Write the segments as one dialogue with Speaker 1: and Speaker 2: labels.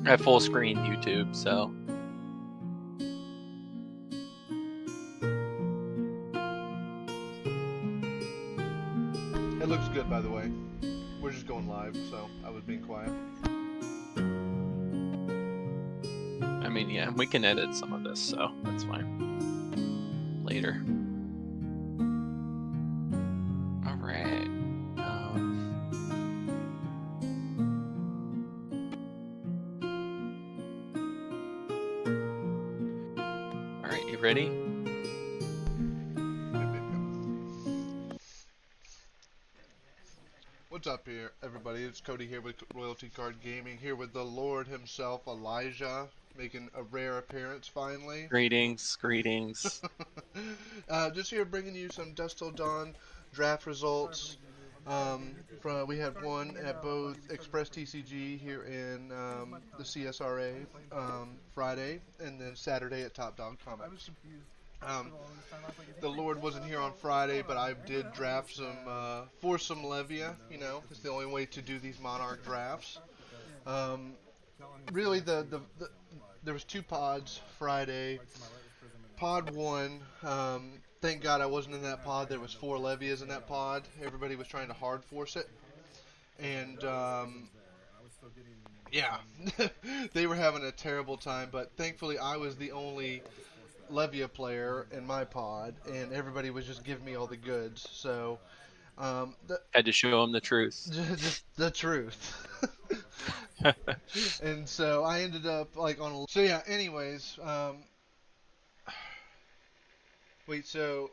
Speaker 1: I have full screen YouTube, so.
Speaker 2: It looks good, by the way. We're just going live, so I was being quiet.
Speaker 1: I mean, yeah, we can edit some of this, so that's fine. Later. All right. All right, you ready?
Speaker 2: What's up here, everybody? It's Cody here with Royalty Card Gaming, here with the Lord himself, Elijah, making a rare appearance finally.
Speaker 1: Greetings, greetings.
Speaker 2: Just here bringing you some Dusk Till Dawn draft results. We had one at both Express TCG here in the CSRA Friday, and then Saturday at Top Dog Comics. The Lord wasn't here on Friday, but I did draft some for some Levia. You know, it's the only way to do these Monarch drafts. Really, there was 2 pods Friday. Pod 1, thank God I wasn't in that pod. There was 4 Levias in that pod. Everybody was trying to hard force it, and yeah, they were having a terrible time. But thankfully, I was the only Levia player in my pod, and everybody was just giving me all the goods. So
Speaker 1: Had to show them the truth.
Speaker 2: just the truth. And so I ended up like on a... So yeah, anyways, wait, so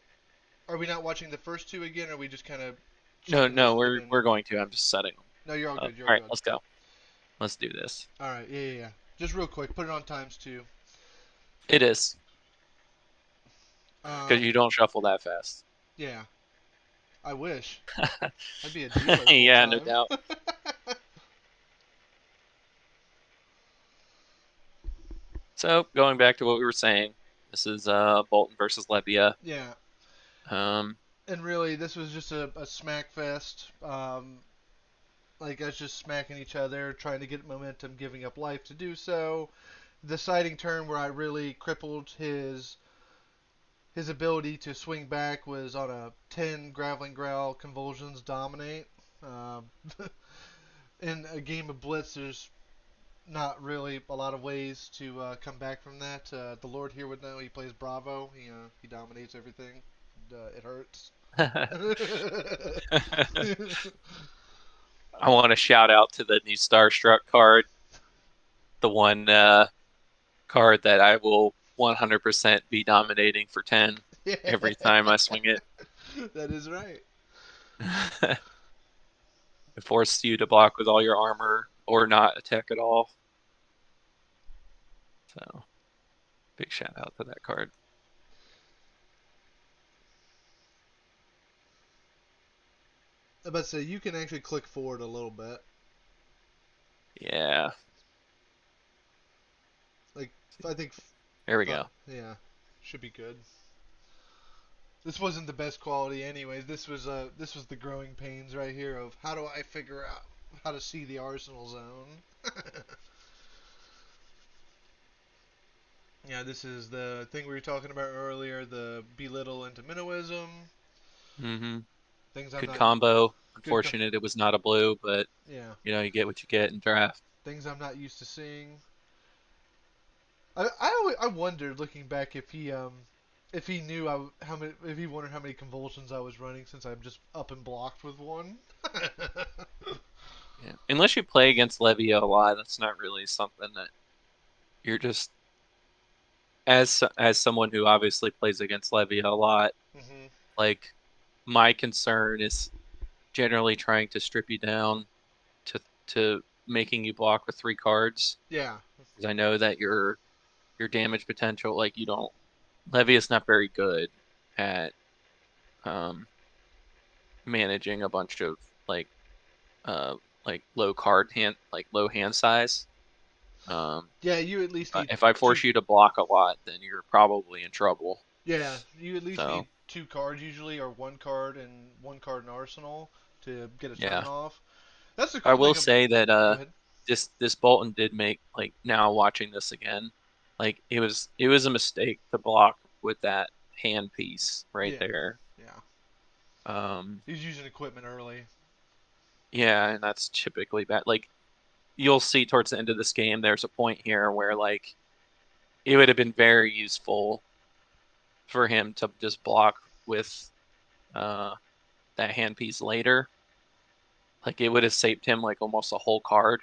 Speaker 2: are we not watching the first 2 again, or are we just kind of...
Speaker 1: No, we're going to. I'm just setting them.
Speaker 2: No, you're all good. You're
Speaker 1: all right,
Speaker 2: good.
Speaker 1: let's go. Let's do this.
Speaker 2: All right, yeah. Just real quick, put it on ×2.
Speaker 1: It is. Because you don't shuffle that fast.
Speaker 2: Yeah. I wish. I'd be a dealer.
Speaker 1: Yeah, no doubt. So, going back to what we were saying, this is Bolton versus Levia.
Speaker 2: Yeah.
Speaker 1: And
Speaker 2: really, this was just a smack fest. Like, us just smacking each other, trying to get momentum, giving up life to do so. The deciding turn where I really crippled his ability to swing back was on a 10 Graveling Growl Convulsions Dominate. In a game of Blitz, there's not really a lot of ways to come back from that. The Lord here would know. He plays Bravo. He dominates everything. It hurts.
Speaker 1: I want to shout out to the new Starstruck card. The one card that I will 100% be dominating for 10 every time I swing it.
Speaker 2: That is right.
Speaker 1: It forces you to block with all your armor or not attack at all. So, big shout out to that card.
Speaker 2: I was about to say, you can actually click forward a little bit.
Speaker 1: Yeah.
Speaker 2: Like, I think...
Speaker 1: There we go.
Speaker 2: Yeah. Should be good. This wasn't the best quality anyways. This was the growing pains right here of how do I figure out how to see the arsenal zone. Yeah, this is the thing we were talking about earlier, the belittle into minnowism.
Speaker 1: Mm-hmm.
Speaker 2: Things
Speaker 1: Good combo. Unfortunate it was not a blue, but
Speaker 2: yeah,
Speaker 1: you get what you get in draft.
Speaker 2: Things I'm not used to seeing. I wondered looking back if he knew if he wondered how many convulsions I was running since I'm just up and blocked with one.
Speaker 1: Yeah, unless you play against Levia a lot, that's not really something that you're just as someone who obviously plays against Levia a lot.
Speaker 2: Mm-hmm.
Speaker 1: Like my concern is generally trying to strip you down to making you block with 3 cards.
Speaker 2: Yeah,
Speaker 1: because I know that your damage potential, like Levia's not very good at managing a bunch of like low hand size.
Speaker 2: Yeah, you at least need
Speaker 1: if I force you to block a lot, then you're probably in trouble.
Speaker 2: Yeah, you at least need 2 cards usually, or 1 card and 1 card in arsenal to get a turn off. That's the cool
Speaker 1: I will
Speaker 2: thing
Speaker 1: say that this Bolton did make, like, now watching this again, like it was a mistake to block with that hand piece right
Speaker 2: Yeah,
Speaker 1: there.
Speaker 2: yeah.
Speaker 1: Um,
Speaker 2: He's using equipment early.
Speaker 1: yeah, and that's typically bad. Like, you'll see towards the end of this game, there's a point here where, like, it would have been very useful for him to just block with uh that hand piece later. Like, it would have saved him like almost a whole card.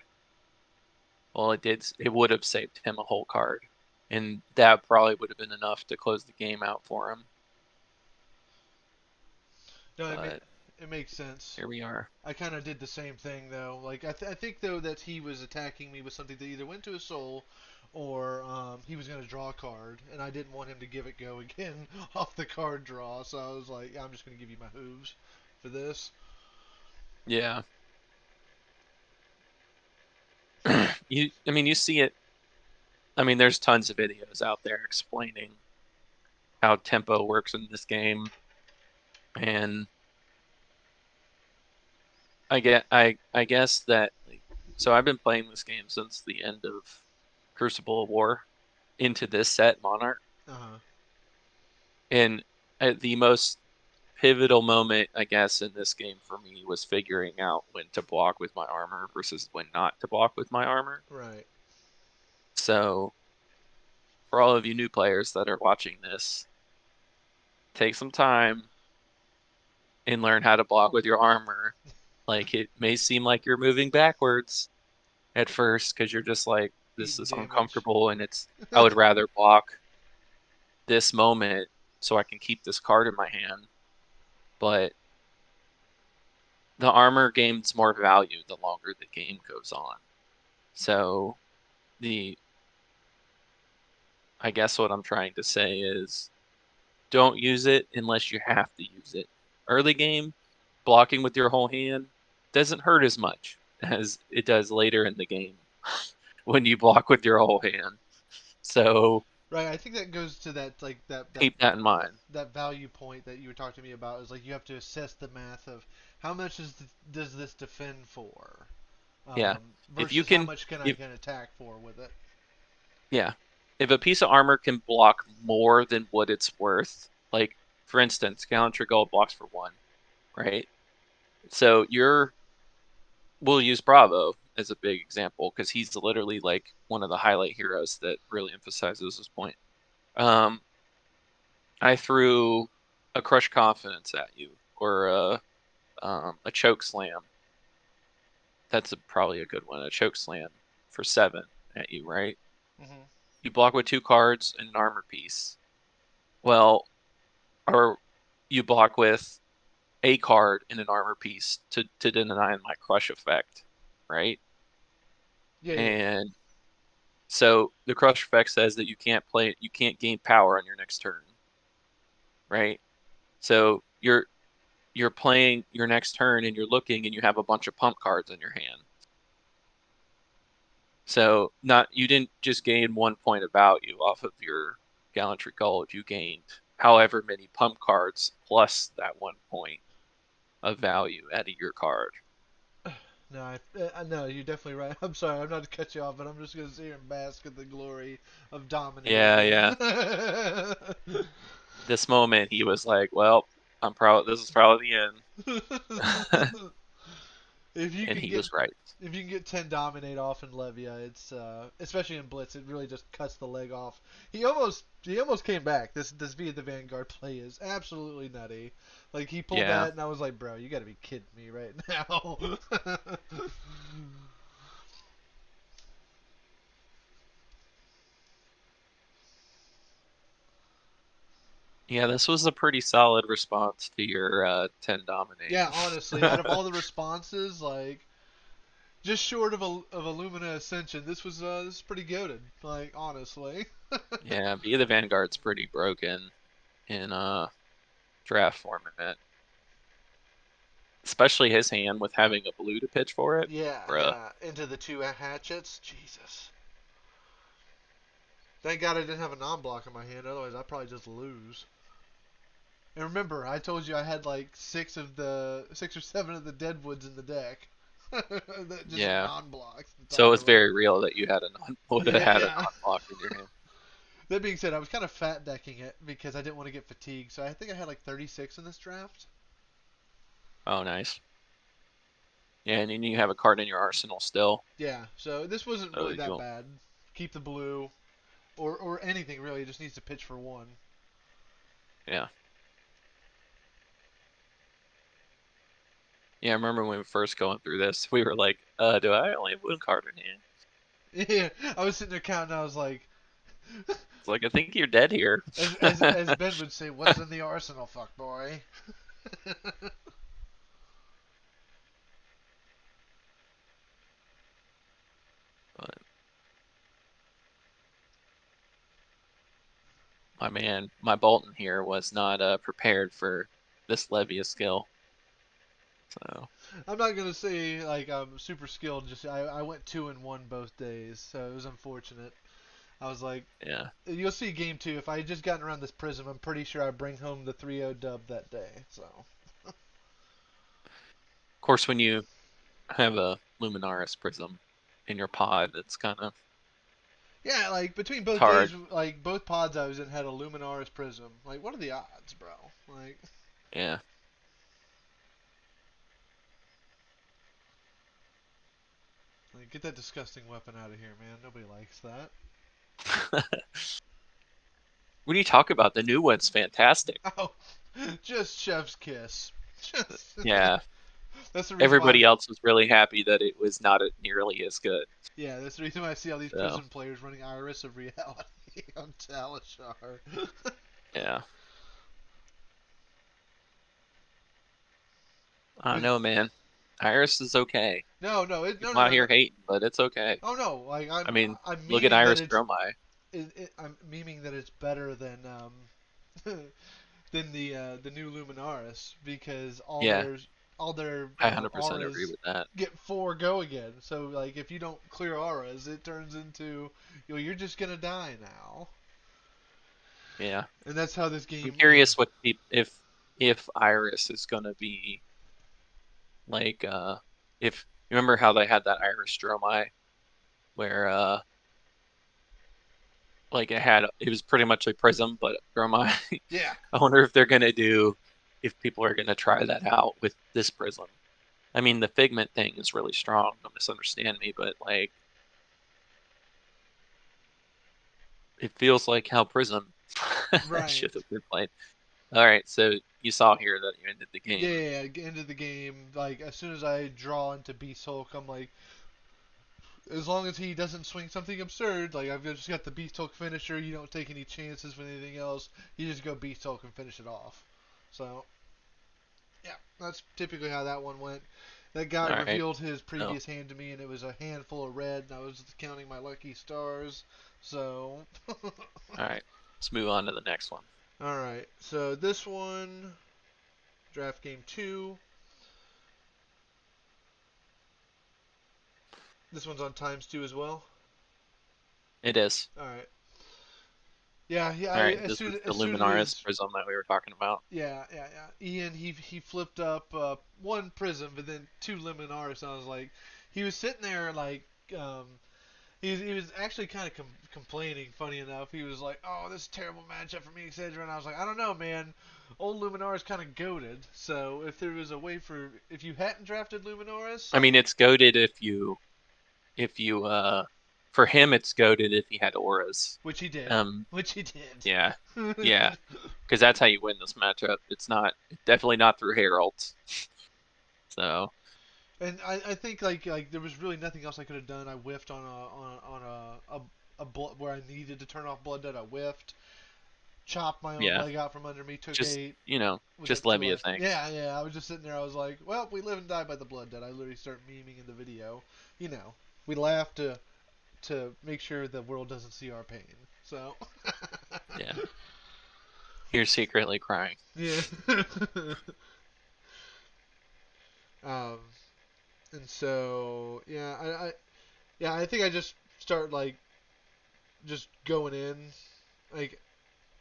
Speaker 1: Well, it would have saved him a whole card. And that probably would have been enough to close the game out for him.
Speaker 2: No,
Speaker 1: But
Speaker 2: it makes sense.
Speaker 1: here we are.
Speaker 2: I kind of did the same thing though. Like I think though that he was attacking me with something that either went to his soul, or he was going to draw a card, and I didn't want him to give it go again off the card draw. So I was like, I'm just going to give you my hooves for this.
Speaker 1: Yeah. You see it. I mean, there's tons of videos out there explaining how tempo works in this game, and I guess that, like, so I've been playing this game since the end of Crucible of War into this set Monarch,
Speaker 2: Uh huh.
Speaker 1: and the most pivotal moment, I guess, in this game for me was figuring out when to block with my armor versus when not to block with my armor.
Speaker 2: Right.
Speaker 1: So for all of you new players that are watching this, take some time and learn how to block with your armor. Like, it may seem like you're moving backwards at first because you're just like, this
Speaker 2: Eating
Speaker 1: is
Speaker 2: damage.
Speaker 1: uncomfortable, and I would rather block this moment so I can keep this card in my hand. But the armor gains more value the longer the game goes on. So the I guess what I'm trying to say is, don't use it unless you have to use it. Early game, blocking with your whole hand doesn't hurt as much as it does later in the game when you block with your whole hand. So
Speaker 2: Right. I think that goes to that like
Speaker 1: keep that in mind.
Speaker 2: that value point that you were talking to me about is like you have to assess the math of how much does this defend for,
Speaker 1: Yeah. If you
Speaker 2: versus how
Speaker 1: can
Speaker 2: much I
Speaker 1: if
Speaker 2: can attack for with it.
Speaker 1: yeah. If a piece of armor can block more than what it's worth, like, for instance, Gallantry Gold blocks for 1, right? So we'll use Bravo as a big example because he's literally like one of the highlight heroes that really emphasizes this point. Um, I threw a Crush Confidence at you, or a Choke Slam. That's probably a good one. A Choke Slam for 7 at you, right?
Speaker 2: Hmm.
Speaker 1: You block with 2 cards and an armor piece. Well, or you block with a card and an armor piece to deny my Crush effect, right?
Speaker 2: Yeah, yeah, yeah.
Speaker 1: And so the crush effect says that you can't gain power on your next turn, right? So you're playing your next turn and you're looking and you have a bunch of pump cards in your hand. So not you didn't just gain 1 point of value off of your Gallantry Gold. You gained however many pump cards plus that 1 point of value out of your card.
Speaker 2: No, no, you're definitely right. I'm sorry, I'm not to cut you off, but I'm just gonna sit here and bask in the glory of dominating
Speaker 1: Yeah,
Speaker 2: him.
Speaker 1: yeah. This moment he was like, well, this is probably the end.
Speaker 2: if you
Speaker 1: And
Speaker 2: can
Speaker 1: he
Speaker 2: get
Speaker 1: was right.
Speaker 2: if you can get 10 dominate off in Levia, it's especially in Blitz, it really just cuts the leg off. He almost came back. This via the Vanguard play is absolutely nutty. Like he pulled
Speaker 1: Yeah.
Speaker 2: that, and I was like, bro, you got to be kidding me right now.
Speaker 1: Yeah, this was a pretty solid response to your 10 dominate.
Speaker 2: Yeah, honestly, out of all the responses, like just short of a Lumina Ascension, this is pretty goated. Like honestly.
Speaker 1: Yeah, Be the Vanguard's pretty broken in draft format. Especially his hand with having a blue to pitch for it.
Speaker 2: Yeah,
Speaker 1: Bruh.
Speaker 2: yeah. Into the 2 hatchets. Jesus. Thank God I didn't have a non-block in my hand. Otherwise, I'd probably just lose. And remember, I told you I had like 6 or 7 of the Deadwoods in the deck. Just
Speaker 1: Yeah.
Speaker 2: non-blocks.
Speaker 1: So it's
Speaker 2: finally.
Speaker 1: very real that you had a non would have
Speaker 2: Yeah,
Speaker 1: had a
Speaker 2: yeah.
Speaker 1: non-block in your hand.
Speaker 2: That being said, I was kind of fat decking it because I didn't want to get fatigued. So I think I had like 36 in this draft.
Speaker 1: Oh, nice. Yeah, and then you have a card in your arsenal still,
Speaker 2: Yeah, so this wasn't
Speaker 1: so
Speaker 2: really that
Speaker 1: you'll
Speaker 2: bad. Keep the blue, or anything really. It just needs to pitch for one.
Speaker 1: yeah. Yeah, I remember when we were first going through this, we were like, do I only have one card in hand?
Speaker 2: Yeah, I was sitting there counting. I was like,
Speaker 1: It's like I think you're dead here.
Speaker 2: as Ben would say, "What's in the arsenal, fuck boy?"
Speaker 1: But my man, my Bolton here was not prepared for this Levia skill. So
Speaker 2: I'm not gonna say like I'm super skilled. Just I went 2-1 both days, so it was unfortunate. I was like,
Speaker 1: yeah.
Speaker 2: you'll see game two. If I had just gotten around this prism, I'm pretty sure I bring home the 3-0 dub that day. So
Speaker 1: Of course, when you have a Luminaris Prism in your pod, it's kind of
Speaker 2: yeah, like between
Speaker 1: it's
Speaker 2: both days,
Speaker 1: hard.
Speaker 2: like both pods I was in had a Luminaris prism. Like, what are the odds, bro? Like,
Speaker 1: Yeah.
Speaker 2: like get that disgusting weapon out of here, man. Nobody likes that.
Speaker 1: When you talk about the new one's fantastic.
Speaker 2: Oh, just chef's kiss. Just
Speaker 1: Yeah.
Speaker 2: that's the reason why.
Speaker 1: Everybody else was really happy that it was not nearly as good.
Speaker 2: Yeah, that's the reason why I see all these
Speaker 1: So,
Speaker 2: prison players running Iris of Reality on Talishar.
Speaker 1: yeah. I don't
Speaker 2: But
Speaker 1: know, man. Iris is okay.
Speaker 2: no,
Speaker 1: People out
Speaker 2: no.
Speaker 1: here hating, but it's okay.
Speaker 2: Oh no, like
Speaker 1: I mean,
Speaker 2: I'm
Speaker 1: look at
Speaker 2: memeing that
Speaker 1: Iris
Speaker 2: it's
Speaker 1: Dromai.
Speaker 2: I'm memeing that it's better than than the new Luminaris because
Speaker 1: Yeah,
Speaker 2: all their
Speaker 1: I 100% agree
Speaker 2: auras
Speaker 1: with that.
Speaker 2: get 4 go again. So like if you don't clear auras, it turns into you're just gonna die now,
Speaker 1: Yeah.
Speaker 2: and that's how this
Speaker 1: I'm
Speaker 2: game.
Speaker 1: curious what peop if Iris is gonna be like if you remember how they had that Iris Dromai where like it was pretty much a prism but Dromai.
Speaker 2: Yeah,
Speaker 1: I wonder if they're gonna do if people are gonna try that out with this prism. I mean the figment thing is really strong, don't misunderstand me, but like it feels like how Prism
Speaker 2: right.
Speaker 1: should have been played. All right, so you saw here that you ended the
Speaker 2: Yeah,
Speaker 1: game.
Speaker 2: yeah, yeah, get into the game. Like as soon as I draw into Beast Hulk, I'm like, as long as he doesn't swing something absurd, like I've just got the Beast Hulk finisher. You don't take any chances with anything else. You just go Beast Hulk and finish it off. So yeah, that's typically how that one went. That guy
Speaker 1: All right,
Speaker 2: revealed his
Speaker 1: so
Speaker 2: previous hand to me, and it was a handful of red, and I was counting my lucky stars. So,
Speaker 1: all right, let's move on to the next one.
Speaker 2: all right. So this one, draft game two. This one's on times two as well.
Speaker 1: It is.
Speaker 2: All right. Yeah, yeah.
Speaker 1: All right, this is the
Speaker 2: As soon
Speaker 1: Luminaris
Speaker 2: as
Speaker 1: Prism that we were talking about.
Speaker 2: yeah. Ian, he flipped up one prism, but then two Luminaris. And I was like, he was sitting there like, um, he was actually kind of complaining. Funny enough, he was like, "Oh, this is a terrible matchup for me, etc." And I was like, "I don't know, man. Old Luminaris kind of goaded. So if there was a way for if you hadn't drafted Luminaris,
Speaker 1: I mean, it's goaded if you for him it's goaded if he had auras.
Speaker 2: which he did,
Speaker 1: Um,
Speaker 2: which he did."
Speaker 1: yeah, yeah, because that's how you win this matchup. It's not definitely not through heralds. So
Speaker 2: And I think like there was really nothing else I could have done. I whiffed on a blood where I needed to turn off blood dead. I whiffed, chopped my own
Speaker 1: yeah,
Speaker 2: leg out from under me, took
Speaker 1: just
Speaker 2: 8 with
Speaker 1: just
Speaker 2: that 2
Speaker 1: Levia
Speaker 2: life.
Speaker 1: things.
Speaker 2: Yeah. I was just sitting there. I was like, well, we live and die by the blood dead. I literally start memeing in the video. We laugh to make sure the world doesn't see our pain. So
Speaker 1: Yeah, you're secretly crying.
Speaker 2: yeah. um, and so I think I just start like just going in like.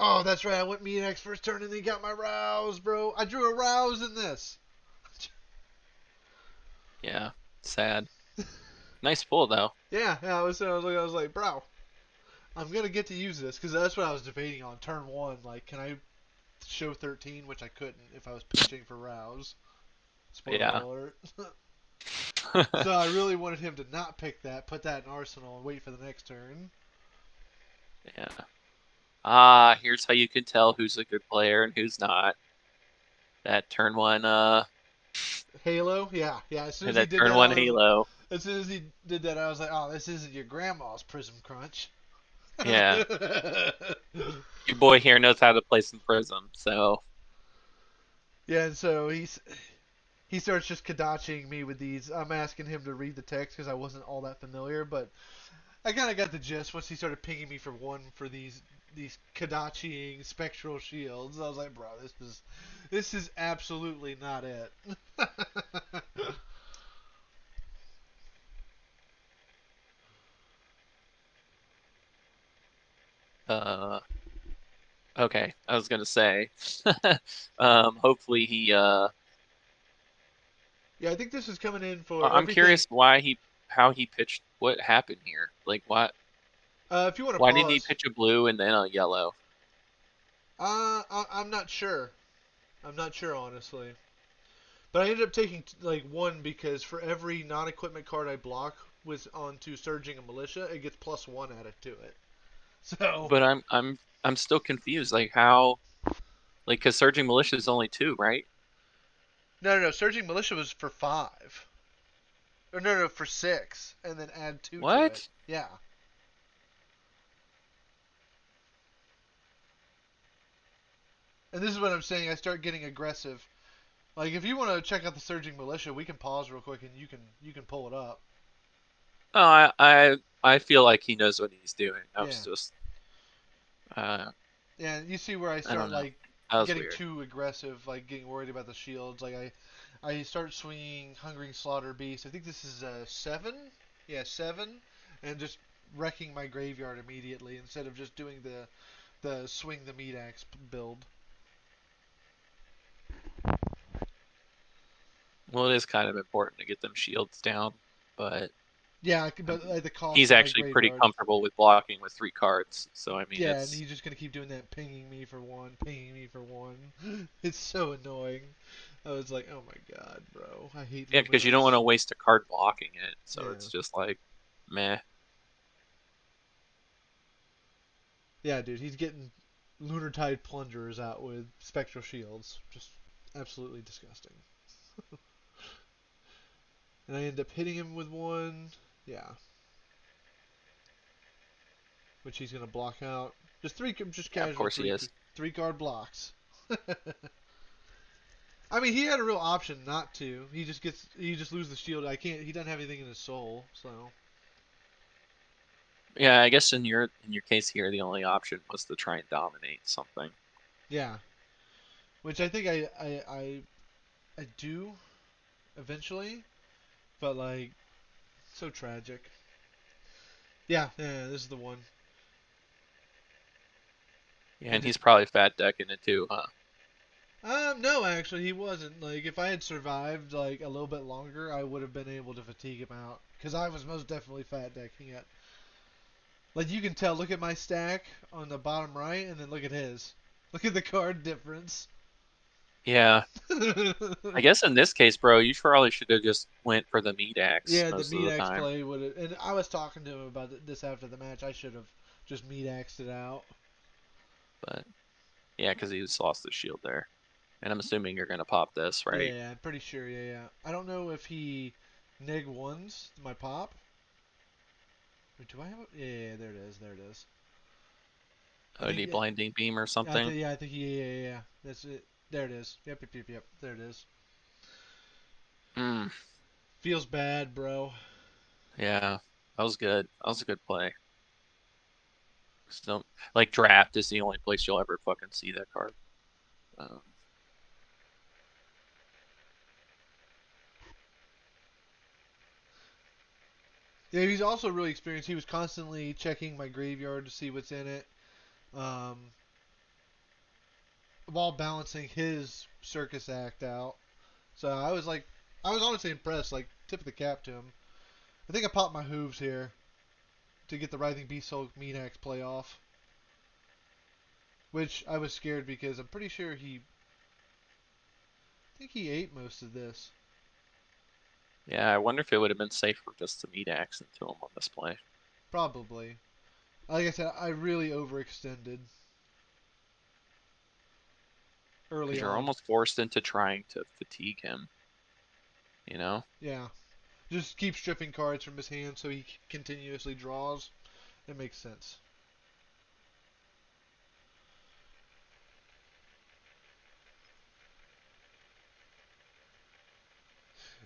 Speaker 2: Oh, that's right. I went me and X first turn and they got my rouse, bro. I drew a rouse in this.
Speaker 1: Yeah, sad. Nice pull though.
Speaker 2: Yeah, yeah. I was like, bro, I'm gonna get to use this because that's what I was debating on turn one. Like, can I show 13, which I couldn't if I was pitching for Rouse. Spoiler
Speaker 1: Yeah.
Speaker 2: alert. So I really wanted him to not pick that, put that in Arsenal, and wait for the next turn.
Speaker 1: Yeah. Ah, here's how you can tell who's a good player and who's not. That turn one,
Speaker 2: Halo, yeah, yeah. As soon as he
Speaker 1: that
Speaker 2: did
Speaker 1: turn
Speaker 2: that,
Speaker 1: one
Speaker 2: I was like,
Speaker 1: Halo.
Speaker 2: as soon as he did that, I was like, oh, this isn't your grandma's Prism Crunch.
Speaker 1: Yeah. Your boy here knows how to play some Prism, so
Speaker 2: Yeah, and so he starts just kadaching me with these. I'm asking him to read the text because I wasn't all that familiar, but I kind of got the gist once he started pinging me for one for these kadaching spectral shields. I was like, bro, this is absolutely not it.
Speaker 1: uh okay. I was gonna say. Hopefully he
Speaker 2: Yeah, I think this is coming in for
Speaker 1: I'm
Speaker 2: everything.
Speaker 1: curious how he pitched what happened here. Like
Speaker 2: If you want to
Speaker 1: why did he
Speaker 2: pause,
Speaker 1: pitch a blue and then a yellow?
Speaker 2: I'm not sure. I'm not sure honestly. But I ended up taking like one because for every non-equipment card I block with onto surging a militia, it gets +1 added to it. So
Speaker 1: But I'm still confused. Like how like because Surging Militia is only two, right?
Speaker 2: no, no, no, surging militia was for 5. Or no, no, for 6, and then add 2 to it.
Speaker 1: What?
Speaker 2: Yeah. And this is what I'm saying. I start getting aggressive. Like if you want to check out the surging militia, we can pause real quick and you can pull it up.
Speaker 1: Oh, I feel like he knows what he's doing. I was
Speaker 2: Yeah.
Speaker 1: just uh
Speaker 2: Yeah, you see where I
Speaker 1: I
Speaker 2: start
Speaker 1: don't know.
Speaker 2: like
Speaker 1: That was
Speaker 2: getting
Speaker 1: weird.
Speaker 2: too aggressive, like getting worried about the shields. Like I start swinging Hungering Slaughter Beast. I think this is 7. Yeah, 7, and just wrecking my graveyard immediately instead of just doing the swing the meat axe build.
Speaker 1: Well, it is kind of important to get them shields down, but
Speaker 2: Yeah,
Speaker 1: I
Speaker 2: but
Speaker 1: mean
Speaker 2: at the cost
Speaker 1: he's
Speaker 2: of my
Speaker 1: actually pretty
Speaker 2: graveyard.
Speaker 1: comfortable with blocking with 3 cards. So I mean
Speaker 2: Yeah, and
Speaker 1: it's
Speaker 2: he's just gonna keep doing that, pinging me for one, pinging me for one. It's so annoying. I was like, oh my god, bro, I hate
Speaker 1: yeah, because you don't want
Speaker 2: Luminous.
Speaker 1: to waste a card blocking it. So
Speaker 2: Yeah,
Speaker 1: it's just like meh.
Speaker 2: yeah, dude, he's getting Lunar Tide Plunderers out with Spectral Shields. Just absolutely disgusting. And I end up hitting him with one. Yeah, which he's gonna block out. Just
Speaker 1: Yeah, of
Speaker 2: casual
Speaker 1: course he is.
Speaker 2: three card blocks. I mean, he had a real option not to. He just loses the shield. I can't. He doesn't have anything in his soul, so
Speaker 1: Yeah, I guess in your case here, the only option was to try and dominate something.
Speaker 2: yeah. Which I think I do eventually, but like so tragic. Yeah, yeah, this is the one.
Speaker 1: Yeah,
Speaker 2: And
Speaker 1: and
Speaker 2: then
Speaker 1: he's probably fat decking it too, huh?
Speaker 2: no, actually, he wasn't. Like, if I had survived like a little bit longer, I would have been able to fatigue him out because I was most definitely fat decking it. Like you can tell. Look at my stack on the bottom right, and then look at his. Look at the card difference.
Speaker 1: Yeah, I guess in this case, bro, you probably should have just went for the meat axe
Speaker 2: Yeah, the
Speaker 1: most of
Speaker 2: meat
Speaker 1: the
Speaker 2: axe
Speaker 1: time.
Speaker 2: play would have. And I was talking to him about this after the match. I should have just meat axed it out.
Speaker 1: But yeah, because he just lost the shield there. And I'm assuming you're gonna pop this, right?
Speaker 2: Yeah, I'm pretty sure. Yeah, yeah. I don't know if he neg ones my pop. Wait, do I have? Yeah, there it is. There it is. I think.
Speaker 1: OD blinding beam or
Speaker 2: I
Speaker 1: something.
Speaker 2: think. Yeah, I think. Yeah, yeah, yeah. That's it. There it is. Yep, yep, yep, yep. There it is.
Speaker 1: Hmm.
Speaker 2: Feels bad, bro.
Speaker 1: Yeah, that was good. That was a good play. Still, like draft is the only place you'll ever fucking see that card. Um,
Speaker 2: Yeah, he's also really experienced. He was constantly checking my graveyard to see what's in it, um, while balancing his circus act out. So I was honestly impressed. Like, tip of the cap to him. I think I popped my hooves here to get the Writhing Beast Hulk Meanax play off. Which I was scared because I'm pretty sure I think he ate most of this.
Speaker 1: Yeah, I wonder if it would have been safer just to meat axe into him on this play.
Speaker 2: Probably. Like I said, I really overextended early
Speaker 1: Because you're
Speaker 2: on.
Speaker 1: almost forced into trying to fatigue him, you know?
Speaker 2: Yeah. Just keep stripping cards from his hand so he continuously draws. It makes sense.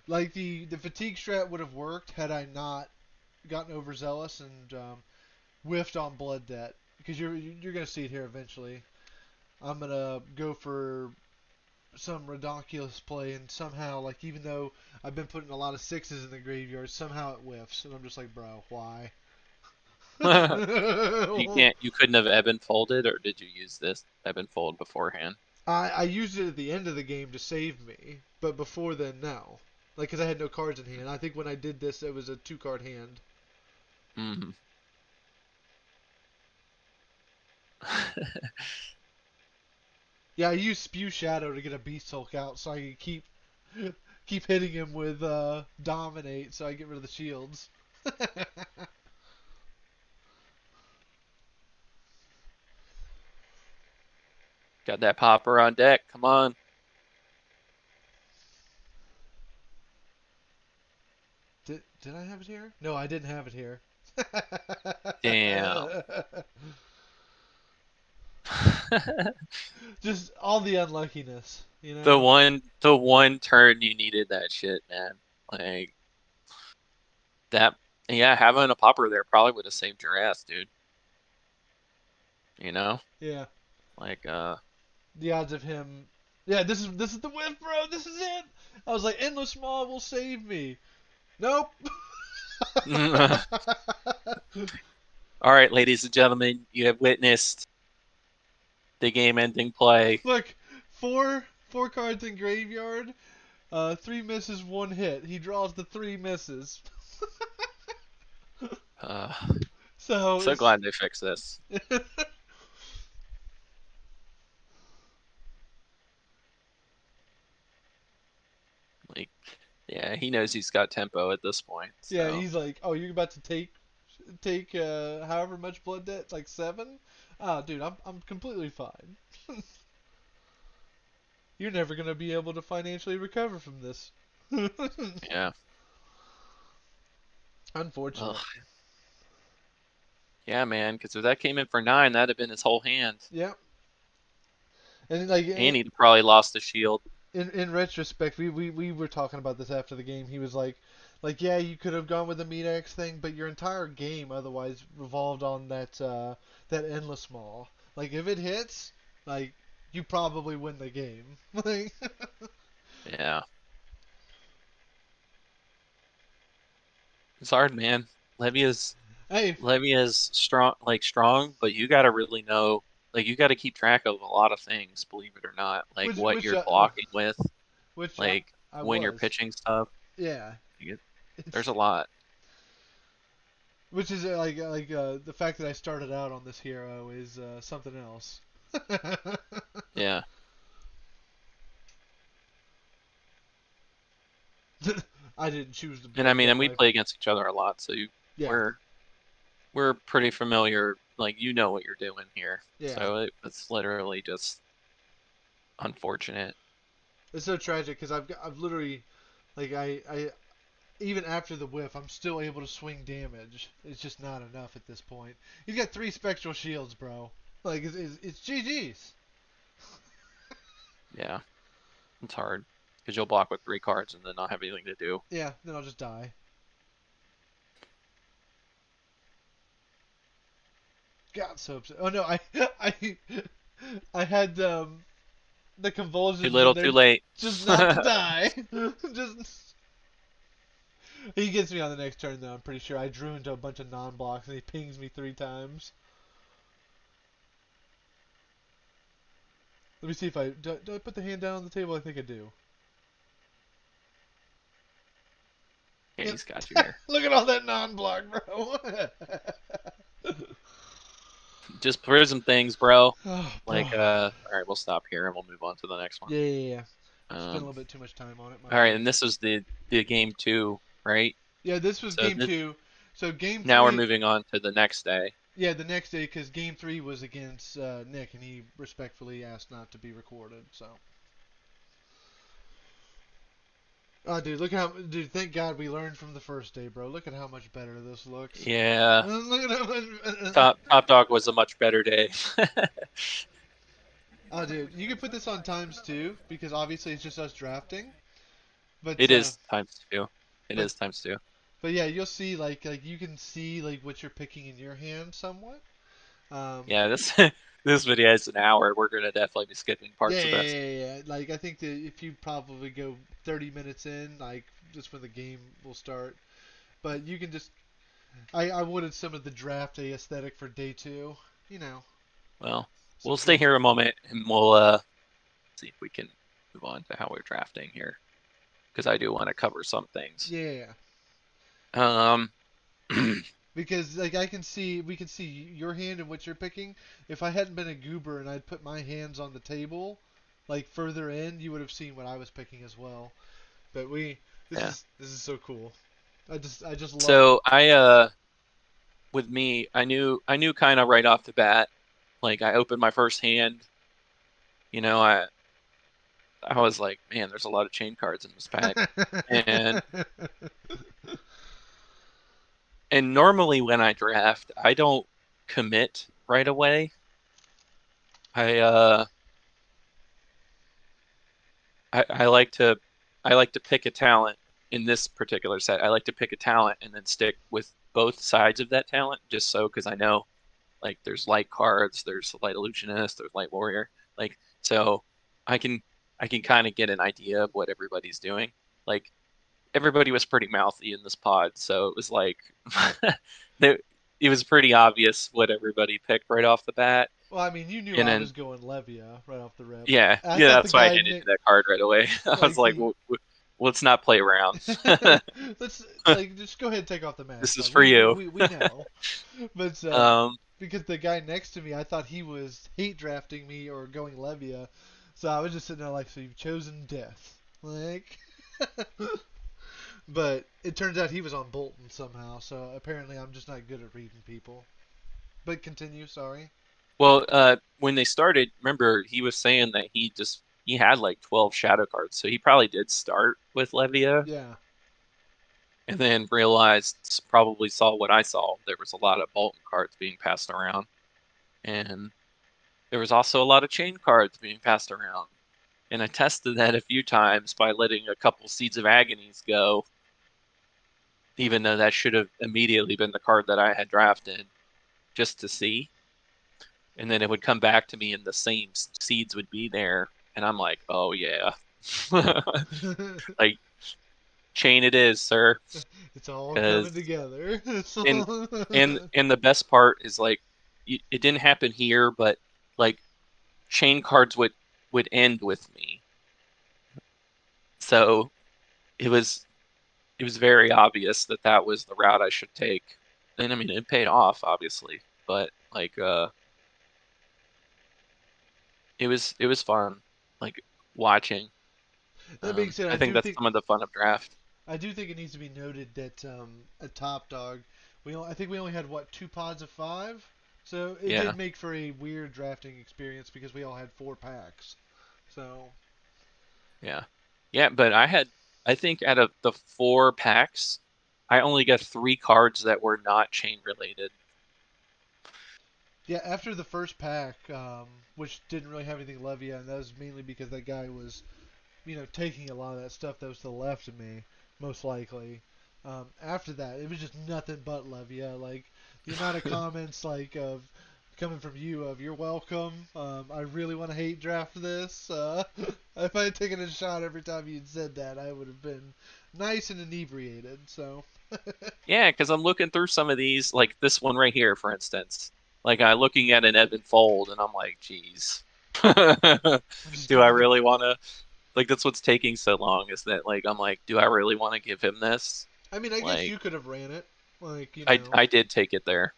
Speaker 2: Like the fatigue strat would have worked had I not gotten overzealous and whiffed on blood debt. Because you're gonna see it here eventually. I'm gonna go for some redonkulous play and somehow, like, even though I've been putting a lot of sixes in the graveyard, somehow it whiffs and I'm just like, bro, why?
Speaker 1: You couldn't have ebb and folded, or did you use this ebb and fold beforehand?
Speaker 2: I used it at the end of the game to save me, but before then, no. Like, because I had no cards in hand. I think when I did this, it was a 2-card hand.
Speaker 1: Mm.
Speaker 2: Yeah, I used Spew Shadow to get a Beast Hulk out so I could keep hitting him with Dominate so I get rid of the shields.
Speaker 1: Got that popper on deck. Come on.
Speaker 2: Did I have it here? No, I didn't have it here.
Speaker 1: Damn.
Speaker 2: Just all the unluckiness, you
Speaker 1: The
Speaker 2: know?
Speaker 1: one turn you needed that shit, man. Like that, yeah, having a popper there probably would have saved your ass, dude. You know?
Speaker 2: Yeah.
Speaker 1: Like
Speaker 2: The odds of him. Yeah, this is the whiff, bro. This is it. I was like, Endless Maw will save me. Nope.
Speaker 1: all right, ladies and gentlemen, you have witnessed the game-ending play.
Speaker 2: Look, four cards in graveyard. 3 misses, 1 hit. He draws the 3 misses.
Speaker 1: Uh,
Speaker 2: So
Speaker 1: so
Speaker 2: it's
Speaker 1: glad they fixed this. Like, yeah, he knows he's got tempo at this point.
Speaker 2: yeah.
Speaker 1: So
Speaker 2: He's like, oh, you're about to take however much blood debt, it's like 7. Ah, dude, I'm completely fine. You're never gonna be able to financially recover from this.
Speaker 1: yeah.
Speaker 2: Unfortunate.
Speaker 1: Ugh. Yeah, man. Because if that came in for 9, that'd have been his whole hand,
Speaker 2: Yeah. And like
Speaker 1: and he'd probably lost the shield.
Speaker 2: in retrospect, we were talking about this after the game. He was like yeah, you could have gone with the Meat Axe thing, but your entire game otherwise revolved on that Endless Maw. Like if it hits, like you probably win the game. Like
Speaker 1: Yeah, it's hard, man. Levia's
Speaker 2: hey,
Speaker 1: Levia's strong, but you got to really know, like, you got to keep track of a lot of things, believe it or not, like
Speaker 2: which
Speaker 1: what
Speaker 2: which
Speaker 1: you're
Speaker 2: uh,
Speaker 1: blocking with,
Speaker 2: which
Speaker 1: like
Speaker 2: I
Speaker 1: when you're
Speaker 2: was.
Speaker 1: pitching stuff.
Speaker 2: Yeah.
Speaker 1: There's
Speaker 2: It's
Speaker 1: a lot.
Speaker 2: which is the fact that I started out on this hero is something else.
Speaker 1: Yeah,
Speaker 2: I didn't choose the
Speaker 1: and I
Speaker 2: blood
Speaker 1: mean,
Speaker 2: debt
Speaker 1: and we
Speaker 2: life.
Speaker 1: play against each other a lot, so
Speaker 2: Yeah,
Speaker 1: we're we're pretty familiar. Like, you know what you're doing here,
Speaker 2: yeah.
Speaker 1: so it's literally just unfortunate.
Speaker 2: It's so tragic because I've literally like I even after the whiff I'm still able to swing damage. It's just not enough at this point. He's got 3 spectral shields, bro. Like it's GG's.
Speaker 1: Yeah, it's hard because you'll block with 3 cards and then not have anything to do.
Speaker 2: Yeah, then I'll just die. God, so upset. Oh no, I I had the
Speaker 1: Too
Speaker 2: convulsions in
Speaker 1: little, too
Speaker 2: there
Speaker 1: late.
Speaker 2: just not to die. Just he gets me on the next turn though. I'm pretty sure I drew into a bunch of non-blocks and he pings me 3 times. Let me see if do I put the hand down on the table. I think I do.
Speaker 1: Yeah, He's got you here.
Speaker 2: Look at all that non-block, bro.
Speaker 1: Just prism things, bro.
Speaker 2: Oh, bro.
Speaker 1: Like, all right, we'll stop here and we'll move on to the next one.
Speaker 2: Yeah. Spent a
Speaker 1: Um,
Speaker 2: little bit too much time on it. My
Speaker 1: all right,
Speaker 2: bad.
Speaker 1: and this was the game 2, right?
Speaker 2: Yeah, this was
Speaker 1: So
Speaker 2: game 2. So game
Speaker 1: now we're
Speaker 2: 3.
Speaker 1: moving on to the next day.
Speaker 2: Yeah, the next day, because game 3 was against Nick, and he respectfully asked not to be recorded. So. Oh, dude, look how. Dude, thank God we learned from the first day, bro. Look at how much better this looks.
Speaker 1: Yeah,
Speaker 2: Look at how much.
Speaker 1: Top Dog was a much better day.
Speaker 2: Oh, dude, you can put this on times 2 because obviously it's just us drafting. But
Speaker 1: It is times 2. It
Speaker 2: but
Speaker 1: is times 2.
Speaker 2: but yeah, you'll see like you can see like what you're picking in your hand somewhat.
Speaker 1: Yeah, this this video is an hour. We're gonna definitely be skipping
Speaker 2: Yeah,
Speaker 1: parts of
Speaker 2: yeah,
Speaker 1: this.
Speaker 2: yeah, yeah. Like I think that if you probably go 30 minutes in, like just when the game will start, but you can just I wanted some of the draft day aesthetic for day 2. You know,
Speaker 1: Well,
Speaker 2: some
Speaker 1: we'll stay
Speaker 2: good.
Speaker 1: here a moment and we'll see if we can move on to how we're drafting here because I do want to cover some things.
Speaker 2: Yeah,
Speaker 1: Um,
Speaker 2: because like we can see your hand and what you're picking. If I hadn't been a goober and I'd put my hands on the table, like further in, you would have seen what I was picking as well. But
Speaker 1: yeah.
Speaker 2: this is so cool. I just love it.
Speaker 1: So with me, I knew kind of right off the bat. Like I opened my first hand, you know, I was like, man, there's a lot of chain cards in this pack, and normally when I draft, I don't commit right away. I uh I like to pick a talent in this particular set. I like to pick a talent and then stick with both sides of that talent just so because I know like there's light cards, there's light illusionist, there's light warrior. Like so I can kind of get an idea of what everybody's doing. Like everybody was pretty mouthy in this pod, so it was like it was pretty obvious what everybody picked right off the bat.
Speaker 2: Well, I mean, you knew
Speaker 1: And
Speaker 2: I
Speaker 1: then
Speaker 2: was going Levia right off the rip.
Speaker 1: yeah,
Speaker 2: I
Speaker 1: yeah,
Speaker 2: thought the
Speaker 1: that's why I
Speaker 2: guy
Speaker 1: handed
Speaker 2: Nick,
Speaker 1: you that card right away. I was
Speaker 2: like
Speaker 1: like,
Speaker 2: the
Speaker 1: well, let's not play around.
Speaker 2: let's like just go ahead and take off the mask.
Speaker 1: This is
Speaker 2: Like
Speaker 1: for you.
Speaker 2: we know, but
Speaker 1: Um,
Speaker 2: because the guy next to me, I thought he was hate drafting me or going Levia, so I was just sitting there like, so you've chosen death, like. But it turns out he was on Bolton somehow, so apparently I'm just not good at reading people. But continue, sorry.
Speaker 1: well, when they started, remember he was saying that he had like 12 shadow cards, so he probably did start with Levia,
Speaker 2: Yeah.
Speaker 1: and then realized probably saw what I saw. There was a lot of Bolton cards being passed around, and there was also a lot of chain cards being passed around. And I tested that a few times by letting a couple Seeds of Agonies go, even though that should have immediately been the card that I had drafted just to see. And then it would come back to me and the same seeds would be there. And I'm like, oh, yeah. Like, Chane it is, sir.
Speaker 2: It's all coming
Speaker 1: Because,
Speaker 2: together.
Speaker 1: and, and the best part is, like, it didn't happen here, but, like, chain cards would end with me. So it was very obvious that that was the route I should take. And I mean, it paid off, obviously, but like, it was fun, like watching.
Speaker 2: That being said,
Speaker 1: I think that's some of the fun of draft.
Speaker 2: I do think it needs to be noted that at Top Dog, I think we only had what 2 pods of 5, so it
Speaker 1: Yeah,
Speaker 2: did make for a weird drafting experience because we all had 4 packs. So
Speaker 1: yeah, yeah. But I think out of the 4 packs, I only got 3 cards that were not chain related.
Speaker 2: yeah, after the first pack, which didn't really have anything Levia, and that was mainly because that guy was taking a lot of that stuff that was to the left of me, most likely. After that, it was just nothing but Levia. Like the amount of comments like of coming from you of "You're welcome." I really want to hate draft this. If I had taken a shot every time you'd said that, I would have been nice and inebriated. So
Speaker 1: Yeah, because I'm looking through some of these, like this one right here, for instance. Like I'm looking at an ebb and fold, and I'm like, geez,
Speaker 2: I'm just
Speaker 1: do I
Speaker 2: giving the
Speaker 1: really want to? Like that's what's taking so long is that like I'm like, do I really want to give him this?
Speaker 2: I mean, I guess
Speaker 1: Like
Speaker 2: you could have ran it, like
Speaker 1: I did take it there.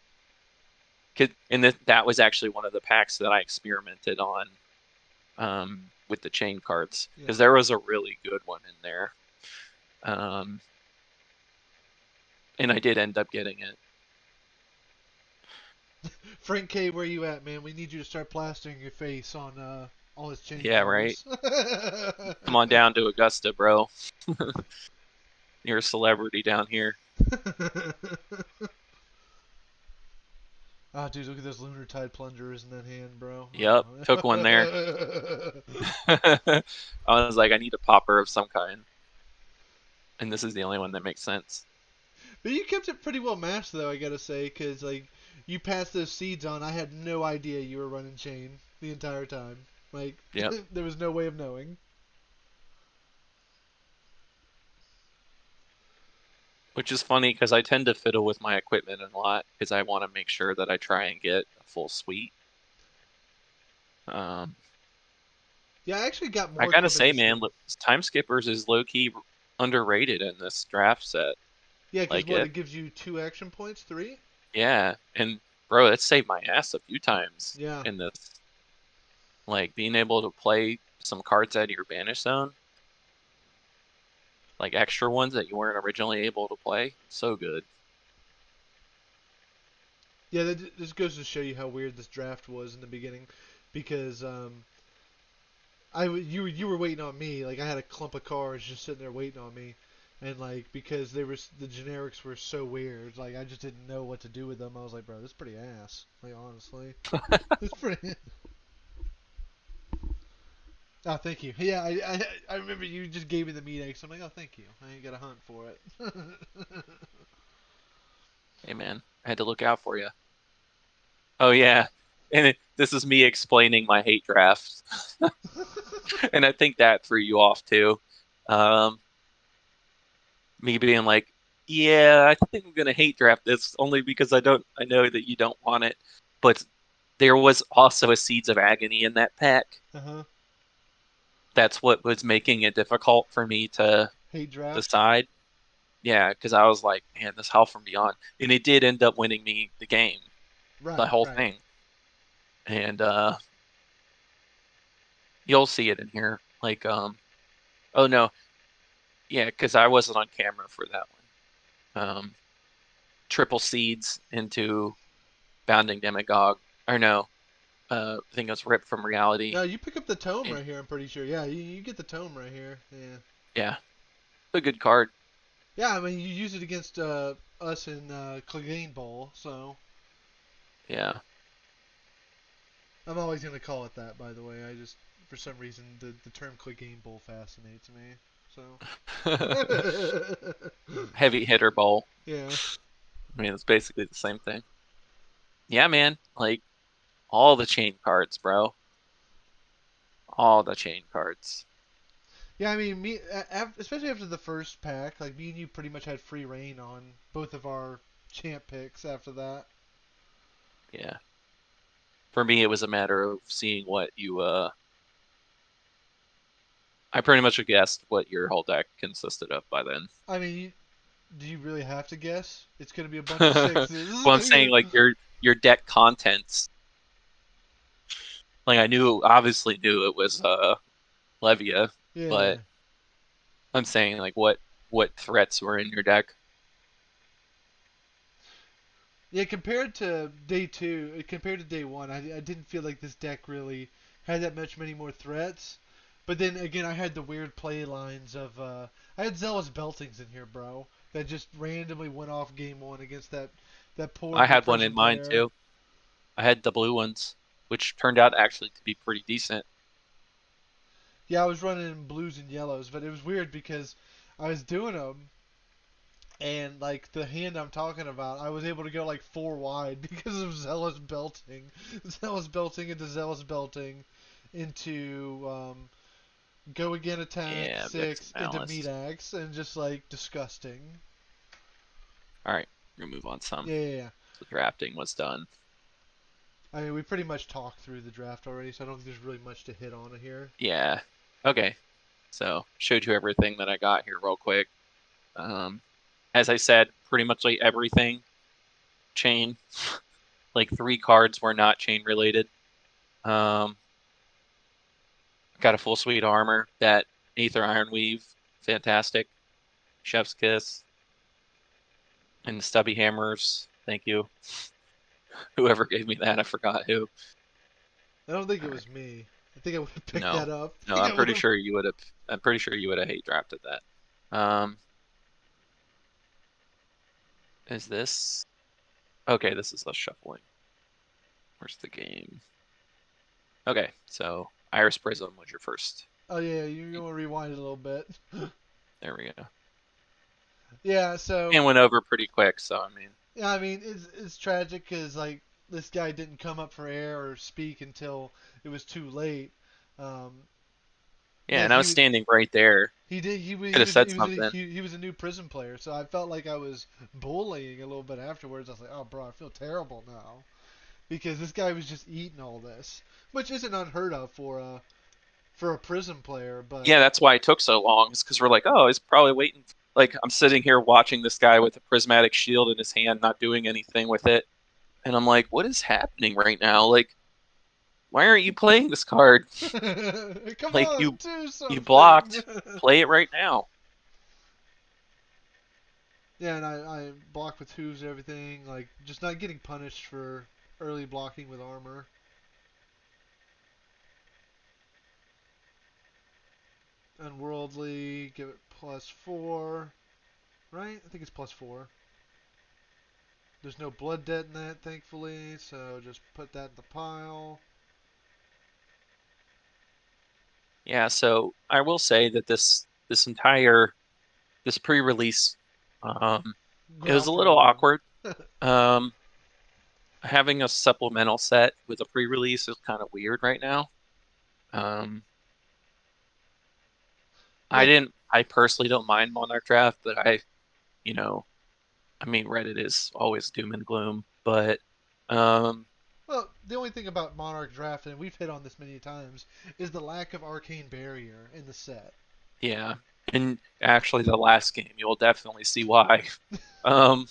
Speaker 1: And that was actually one of the packs that I experimented on with the chain cards
Speaker 2: Yeah.
Speaker 1: because there was a really good one in there. Um, and I did end up getting it.
Speaker 2: Frank K, where you at, man? We need you to start plastering your face on all his chain
Speaker 1: Yeah, right.
Speaker 2: cards.
Speaker 1: Come on down to Augusta, bro. You're a celebrity down here.
Speaker 2: Ah, dude, look at those lunar tide plungers in that hand, bro.
Speaker 1: Yep, took one there.
Speaker 2: Oh.
Speaker 1: I was like, I need a popper of some kind, and this is the only one that makes sense.
Speaker 2: But you kept it pretty well matched, though, I gotta say, because, like, you passed those seeds on. I had no idea you were running chain the entire time. Like,
Speaker 1: Yep.
Speaker 2: there was no way of knowing.
Speaker 1: Which is funny because I tend to fiddle with my equipment a lot because I want to make sure that I try and get a full suite. Um,
Speaker 2: Yeah, I actually got
Speaker 1: I
Speaker 2: more
Speaker 1: gotta
Speaker 2: equipment
Speaker 1: say,
Speaker 2: this
Speaker 1: man,
Speaker 2: year.
Speaker 1: Time Skippers is low key underrated in this draft set.
Speaker 2: Yeah, because
Speaker 1: Like
Speaker 2: what,
Speaker 1: it,
Speaker 2: it gives you 2 action points? 3?
Speaker 1: yeah. And bro, it saved my ass a few times
Speaker 2: Yeah.
Speaker 1: in this. Like being able to play some cards out of your banish zone, like extra ones that you weren't originally able to play. So good.
Speaker 2: Yeah, that just goes to show you how weird this draft was in the beginning, because you were waiting on me. Like I had a clump of cards just sitting there waiting on me, and like because the generics were so weird, like I just didn't know what to do with them. I was like, bro, this is pretty ass. Like honestly, it's pretty. Oh, thank you. Yeah, I remember you just gave me the meat eggs. So I'm like, oh, thank you. I ain't got to hunt for it.
Speaker 1: Hey man, I had to look out for you. Oh yeah. This is me explaining my hate draft. And I think that threw you off too. Um, Me being like, yeah, I think I'm gonna hate draft this only because I know that you don't want it. But there was also a Seeds of Agony in that pack.
Speaker 2: Uh-huh.
Speaker 1: That's what was making it difficult for me to
Speaker 2: Hate draft.
Speaker 1: decide. Yeah, because I was like, man, this Hell from Beyond. And it did end up winning me the game, the
Speaker 2: Right,
Speaker 1: whole
Speaker 2: right.
Speaker 1: thing. And you'll see it in here. Like, oh no, yeah, because I wasn't on camera for that one. Triple Seeds into Bounding Demagogue. Or no, I think it was Ripped from Reality.
Speaker 2: No, you pick up the tome
Speaker 1: And
Speaker 2: right here. I'm pretty sure. Yeah, you get the tome right here. Yeah.
Speaker 1: yeah, a good card.
Speaker 2: Yeah, I mean you use it against us in Clegane Bowl, so
Speaker 1: Yeah.
Speaker 2: I'm always gonna call it that. By the way, I just for some reason the term Clegane Bowl fascinates me. So.
Speaker 1: Heavy hitter bowl.
Speaker 2: Yeah.
Speaker 1: I mean, it's basically the same thing. Yeah, man. Like all the chain cards, bro. All the chain cards.
Speaker 2: Yeah, I mean, especially after the first pack, like me and you pretty much had free reign on both of our champ picks after that.
Speaker 1: Yeah. For me, it was a matter of seeing what you. I pretty much guessed what your whole deck consisted of by then.
Speaker 2: I mean, do you really have to guess? It's gonna be a bunch of sixes.
Speaker 1: Well, I'm saying like your deck contents. Like I knew, obviously knew it was Levia,
Speaker 2: Yeah.
Speaker 1: but I'm saying like what threats were in your deck.
Speaker 2: Yeah, compared to day two, compared to day one, I didn't feel like this deck really had that much many more threats. But then again, I had the weird play lines of I had Zealous Beltings in here, bro, that just randomly went off game one against that poor
Speaker 1: I had one in
Speaker 2: depression
Speaker 1: mind
Speaker 2: player.
Speaker 1: too. I had the blue ones, which turned out actually to be pretty decent.
Speaker 2: Yeah, I was running blues and yellows, but it was weird because I was doing them, and like the hand I'm talking about, I was able to go like 4 wide because of Zealous Belting, Zealous Belting into Zealous Belting into go again attack
Speaker 1: Yeah, Vix and
Speaker 2: 6 into meat
Speaker 1: Malice.
Speaker 2: axe, and just like disgusting.
Speaker 1: All right, we're gonna move on some.
Speaker 2: Yeah, yeah, yeah.
Speaker 1: The drafting was done.
Speaker 2: I mean, we pretty much talked through the draft already, so I don't think there's really much to hit on here.
Speaker 1: Yeah. Okay. So showed you everything that I got here real quick. Um, as I said, pretty much like everything Chane. Like 3 cards were not Chane related. Got a full suite armor. That Aether Ironweave, fantastic. Chef's Kiss and the Stubby Hammers. Thank you. Whoever gave me that, I forgot who.
Speaker 2: I don't think it
Speaker 1: All right.
Speaker 2: was me. I think I would have picked
Speaker 1: No,
Speaker 2: that up. I
Speaker 1: no,
Speaker 2: think I
Speaker 1: I'm
Speaker 2: would
Speaker 1: pretty
Speaker 2: have.
Speaker 1: sure you would have. I'm pretty sure you would have hate drafted that. Is this okay? This is the shuffling. Where's the game? Okay, so Iris Prism was your first.
Speaker 2: Oh yeah, you want to rewind it a little bit.
Speaker 1: There we go.
Speaker 2: Yeah, so
Speaker 1: And went over pretty quick. So I mean,
Speaker 2: yeah, I mean it's tragic because like this guy didn't come up for air or speak until it was too late. Um,
Speaker 1: yeah,
Speaker 2: like
Speaker 1: and I was standing right there.
Speaker 2: he did he, wa-
Speaker 1: Could
Speaker 2: he
Speaker 1: have
Speaker 2: was
Speaker 1: said
Speaker 2: he was a,
Speaker 1: something.
Speaker 2: he was a new prison player, so I felt like I was bullying a little bit afterwards. I was like, oh bro, I feel terrible now because this guy was just eating all this, which isn't unheard of for a prison player, but
Speaker 1: Yeah, that's why it took so long. Is because we're like, oh, he's probably waiting. Like I'm sitting here watching this guy with a prismatic shield in his hand, not doing anything with it, and I'm like, what is happening right now? Like, why aren't you playing this card?
Speaker 2: come
Speaker 1: Like
Speaker 2: on,
Speaker 1: you
Speaker 2: do
Speaker 1: you
Speaker 2: something.
Speaker 1: blocked. Play it right now.
Speaker 2: Yeah, and I block with hooves and everything, like just not getting punished for early blocking with armor. Unworldly, give it +4, right? I think it's +4. There's no blood debt in that, thankfully, so just put that in the pile.
Speaker 1: Yeah, so I will say that this entire this pre-release um it was
Speaker 2: Ground
Speaker 1: a
Speaker 2: for
Speaker 1: little
Speaker 2: one.
Speaker 1: awkward. Um Having a supplemental set with a pre-release is kind of weird right now. Um
Speaker 2: Yeah,
Speaker 1: I personally don't mind Monarch Draft, but you know, I mean Reddit is always doom and gloom, but um
Speaker 2: well, the only thing about Monarch Draft, and we've hit on this many times, is the lack of arcane barrier in the set.
Speaker 1: yeah. And actually the last game you'll definitely see why. Um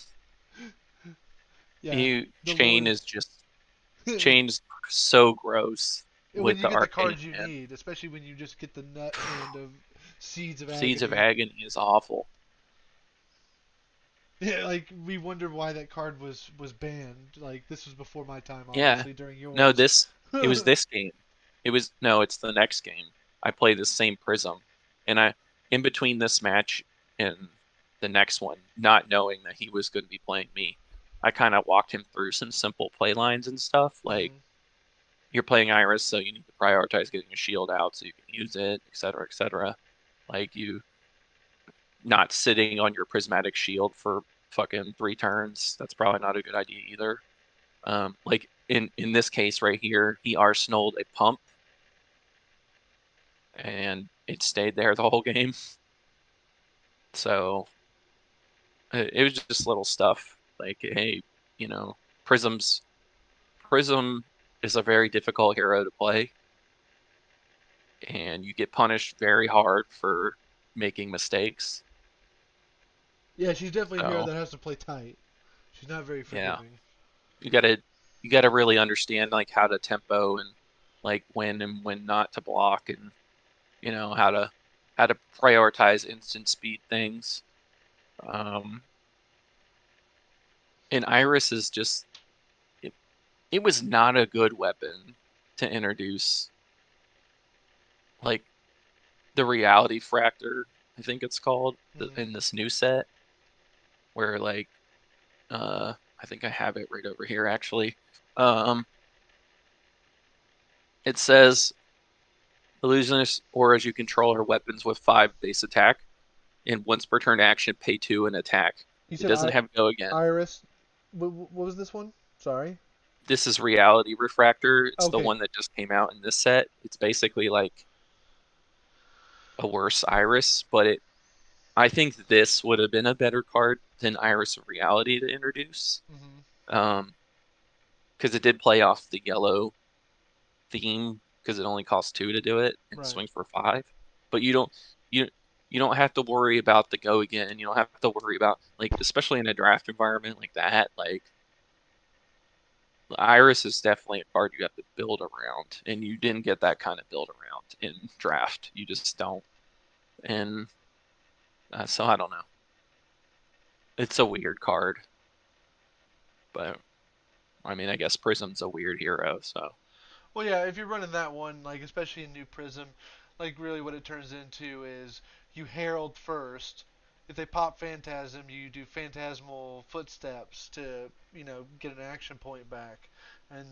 Speaker 2: Yeah,
Speaker 1: you
Speaker 2: the
Speaker 1: Chain
Speaker 2: Lord.
Speaker 1: is just Chain's so gross
Speaker 2: When
Speaker 1: with
Speaker 2: you
Speaker 1: the
Speaker 2: get the
Speaker 1: arcane
Speaker 2: cards you
Speaker 1: man.
Speaker 2: need, especially when you just get the nut end of Seeds of
Speaker 1: Seeds of
Speaker 2: Agony.
Speaker 1: Agony is awful.
Speaker 2: Yeah, like we wonder why that card was banned. Like this was before my time,
Speaker 1: Yeah.
Speaker 2: obviously during
Speaker 1: No,
Speaker 2: yours.
Speaker 1: this it was this game. It was no, it's the next game. I play the same Prism. And I in between this match and the next one, not knowing that he was going to be playing me, I kind of walked him through some simple play lines and stuff. Like
Speaker 2: Hmm.
Speaker 1: you're playing Iris, so you need to prioritize getting a shield out so you can use it, et cetera, et cetera. Like you not sitting on your prismatic shield for fucking 3 turns. That's probably not a good idea either. Like in this case right here, he arsenaled a pump and it stayed there the whole game. So it was just little stuff like, hey, you know, Prism is a very difficult hero to play, and you get punished very hard for making mistakes.
Speaker 2: Yeah, she's definitely a hero
Speaker 1: So
Speaker 2: that has to play tight. She's not very
Speaker 1: yeah,
Speaker 2: forgiving.
Speaker 1: you gotta you gotta really understand like how to tempo and like when and when not to block and how to prioritize instant speed things. Um, and Iris is just it, it was not a good weapon to introduce like the reality fractor, I think it's called,
Speaker 2: Hmm.
Speaker 1: in this new set where like I think I have it right over here actually. Um, it says illusionist auras you control are weapons with 5 base attack, and once per turn action, pay 2 and attack.
Speaker 2: You
Speaker 1: It
Speaker 2: said
Speaker 1: doesn't have go again.
Speaker 2: Iris. What was this one? Sorry.
Speaker 1: This is Reality Refractor. It's the
Speaker 2: Okay.
Speaker 1: one that just came out in this set. It's basically like a worse Iris, but I think this would have been a better card than Iris of Reality to introduce.
Speaker 2: Hmm.
Speaker 1: Um, because it did play off the yellow theme because it only costs 2 to do it and
Speaker 2: Right.
Speaker 1: swing for 5. But you don't you you don't have to worry about the go again. You don't have to worry about, like, especially in a draft environment like that, like, Iris is definitely a card you have to build around, and you didn't get that kind of build around in draft. You just don't. And so I don't know. It's a weird card, but I mean, I guess Prism's a weird hero, so.
Speaker 2: Well, yeah, if you're running that one, like especially in New Prism, like really what it turns into is you herald first. If they pop Phantasm, you do Phantasmal Footsteps to get an action point back, and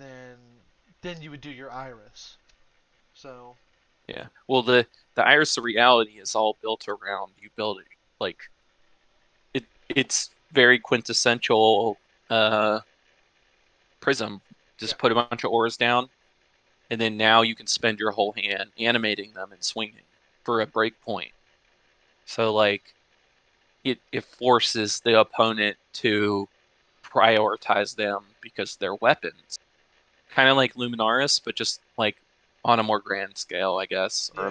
Speaker 2: then you would do your Iris. So.
Speaker 1: Yeah. Well, the Iris of Reality is all built around you build it like it's very quintessential Prism. Just put a bunch of auras down, and then now you can spend your whole hand animating them and swinging for a break point. So like it forces the opponent to prioritize them because they're weapons. Kind of like Luminaris, but just like on a more grand scale, I guess, or a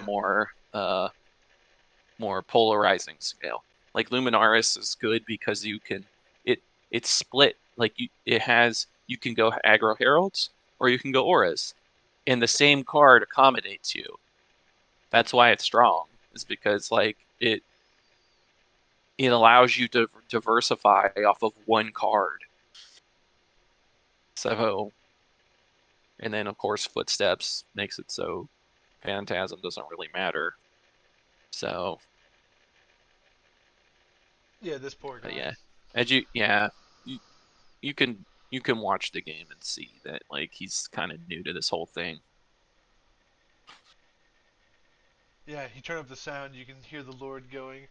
Speaker 1: more polarizing scale. Like Luminaris is good because it's split. Like you can go aggro heralds or you can go auras, and the same card accommodates you. That's why it's strong. Is because like it allows you to diversify off of one card. So, and then of course Footsteps makes it so Phantasm doesn't really matter. So
Speaker 2: Yeah, this poor guy.
Speaker 1: yeah, you can watch the game and see that like he's kind of new to this whole thing.
Speaker 2: Yeah, you turn up the sound, you can hear the Lord going,